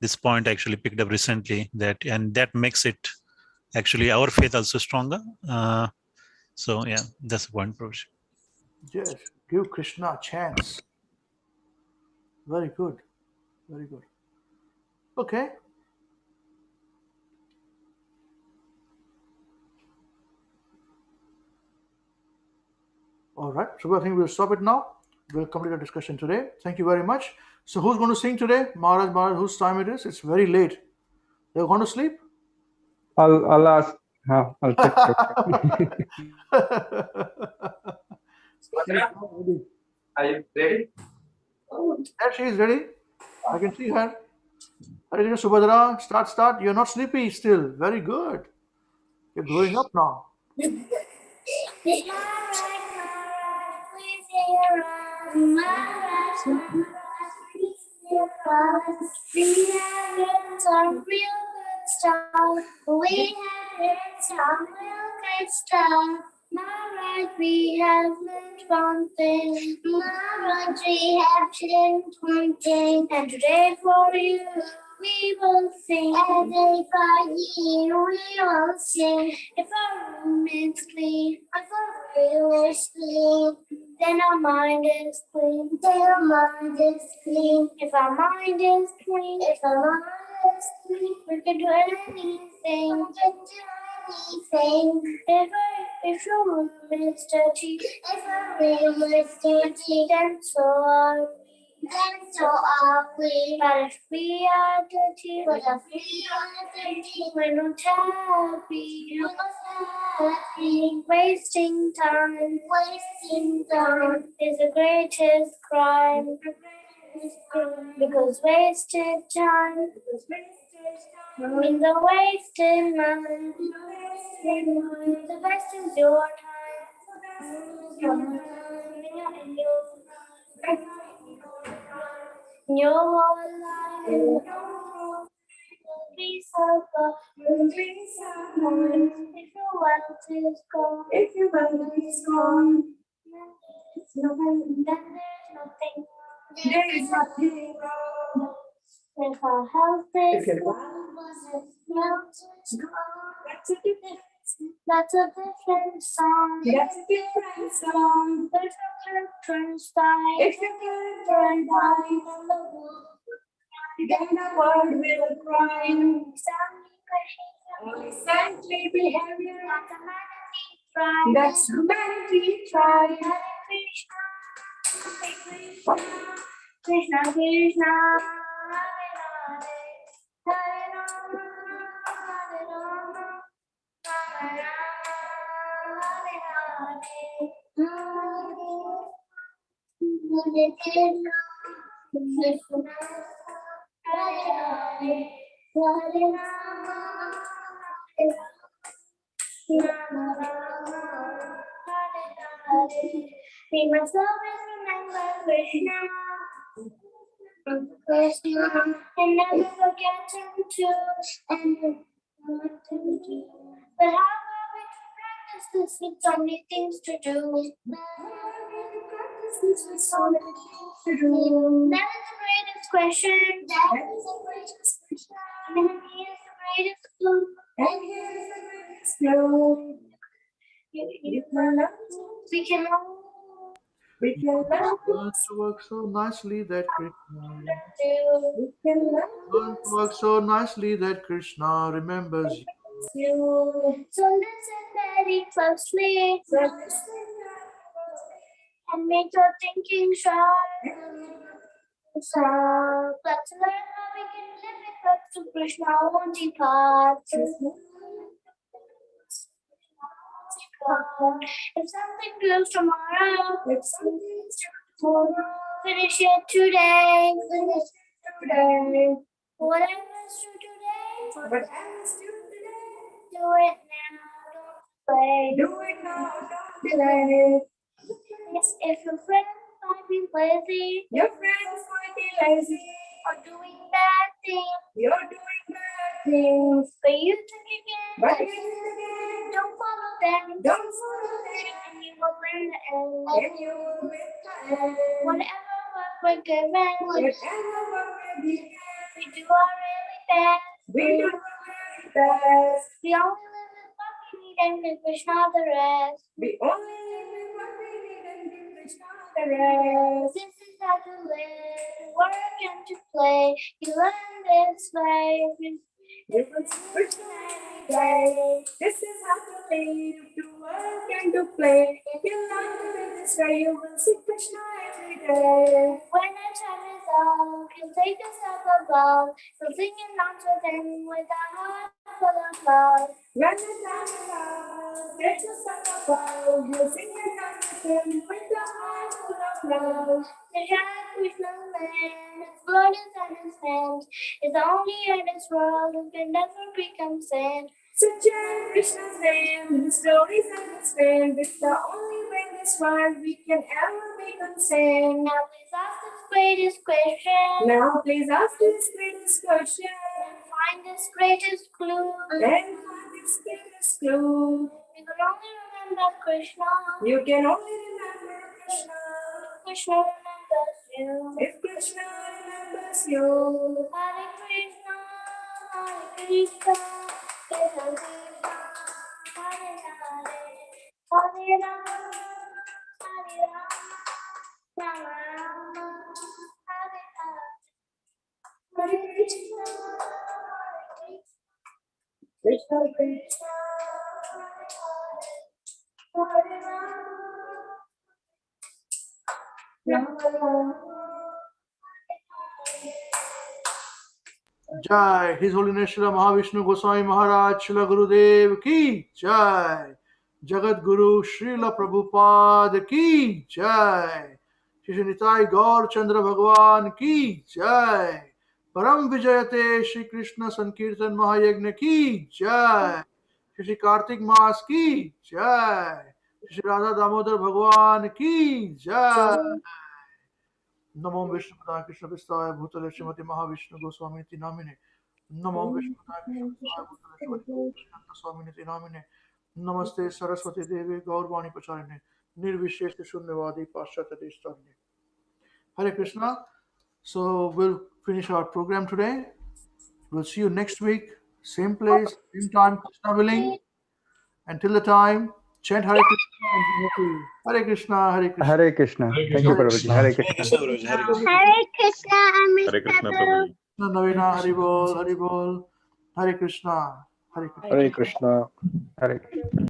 this point I actually picked up recently, and that makes it actually our faith also stronger. So yeah, that's the point, Prabhuji. Yes. Give Krishna a chance. Very good. Very good. Okay. All right. So I think we'll stop it now. We'll complete our discussion today. Thank you very much. So who's going to sing today? Maharaj, whose time it is? It's very late. They're going to sleep? I'll ask. I'll check. Are you ready? Yeah, she is ready. I can see her. Hare Subhadra, start. You're not sleepy still. Very good. You're growing up now. We have some real good stuff. Maharaj, we have learned one thing. Maharaj, we have changed one thing. And today for you, we will sing. And day for you, we will sing. If our room is clean, if our will is clean, then our mind is clean. Then our mind is clean. If our mind is clean, if our mind is clean, we can do anything. We can do anything. If your room is dirty, if our room is dirty, then so are we. Then so are we. But if we are dirty, we're not happy. We're not happy. Wasting time is the greatest crime. Because wasted time means a wasted mind. The best is your time. Your whole life will be so good. If your wealth is gone, then there's nothing wrong. If our health is gone, that's a different song. There's a different sky. If you different eye, then the world will cry. Only saintly behavior. That's humanity try. Hare Krishna, Krishna Krishna, Hare Hare, Hare Rama, Hare Rama, Rama Rama, Hare Hare, Hare Krishna, Hare Hare, Hare Rama, Hare Rama, we must always remember Krishna, and never forget him too. But how are we to practice this with so many things to do? That is the greatest question. And here's the greatest clue. We can learn to work so nicely that Krishna remembers you. So listen very closely and make your thinking sharp. So let's learn how we can live it up to Krishna won't depart. If something goes tomorrow, finish it today. Whatever's true today, do it now. Don't play. Do it now. delight. Yes, if your friends might be lazy, your friends might be lazy, or doing bad things, you're doing bad things. But you think again, don't follow them, don't follow them, and you will win the end, and you will win the end. Whatever work we're given, whatever work we're given, we do our really best. We do our really best. We only live with what we need and give Krishna the rest. We only live with what we need and give Krishna the rest. This is how to live, to work and to play. You learn this way. You will see Krishna every day. This is how to live, to work and to play. If you learn to live this way, you will see Krishna every day. When the time is up, you'll take a step above. You'll sing and dance with him with a heart full of love. When the time is up, take a step above. You'll sing and dance with him with a heart full of love. The giant Krishna's land, his blood is on his hands. Is the only in this world who can never become sand. So chant Krishna's name, his stories understand. It's the only way in this world we can ever become sane. Now please ask this greatest question. Now please ask this greatest question. And find this greatest clue. And find this greatest clue. You can only remember Krishna. You can only remember Krishna. Krishna remembers you. If Krishna remembers you. Hare Krishna, Hare Krishna, Krishna Krishna, Hare Hare, Hare Rama, Hare Rama, Rama Rama, Hare Hare. Hare Krishna, Hare Krishna, Krishna Krishna, Hare Hare, Hare Rama, Rama Rama. Jai, His Holiness Srila Mahavishnu Goswami Maharaj Srila Gurudev ki Jai, Jagat Guru Srila Prabhupada ki Jai, Shri Nitai Gaur Chandra Bhagwan ki Jai, Param Vijayate Shri Krishna Sankirtan Mahayagna ki Jai, Shri Kartik Maas ki Jai, Shri Radha Damodar Bhagwan ki Jai. नमो विष्णुपदाय कृष्ण विस्ताय भूतले श्रीमती महाविष्णु गोस्वामी नामिने नमो विष्णुपदाय कृष्ण विस्ताय भूतले श्रीमती महाविष्णु स्वामिने नामिने नमस्ते सरस्वती देवी गौरवाणी प्रचारिणे निर्विशेष शून्यवादी पाश्चात्य देशतारिणे Hare Krishna. So we'll finish our program today. We'll see you next week, same place, same time, Krishna willing. Until the time, chant Hare Krishna and Bhakti. Hare Krishna, Hare Krishna. Hare Krishna. Thank you, Prabhuji. Hare Krishna. Krishna Guruji, Hare Krishna. Hare Krishna, Hare Krishna Amrita. Prabhuji. Navina Haribol, Haribol, Hare Krishna, Hare Krishna. Hare Krishna. Hare Krishna.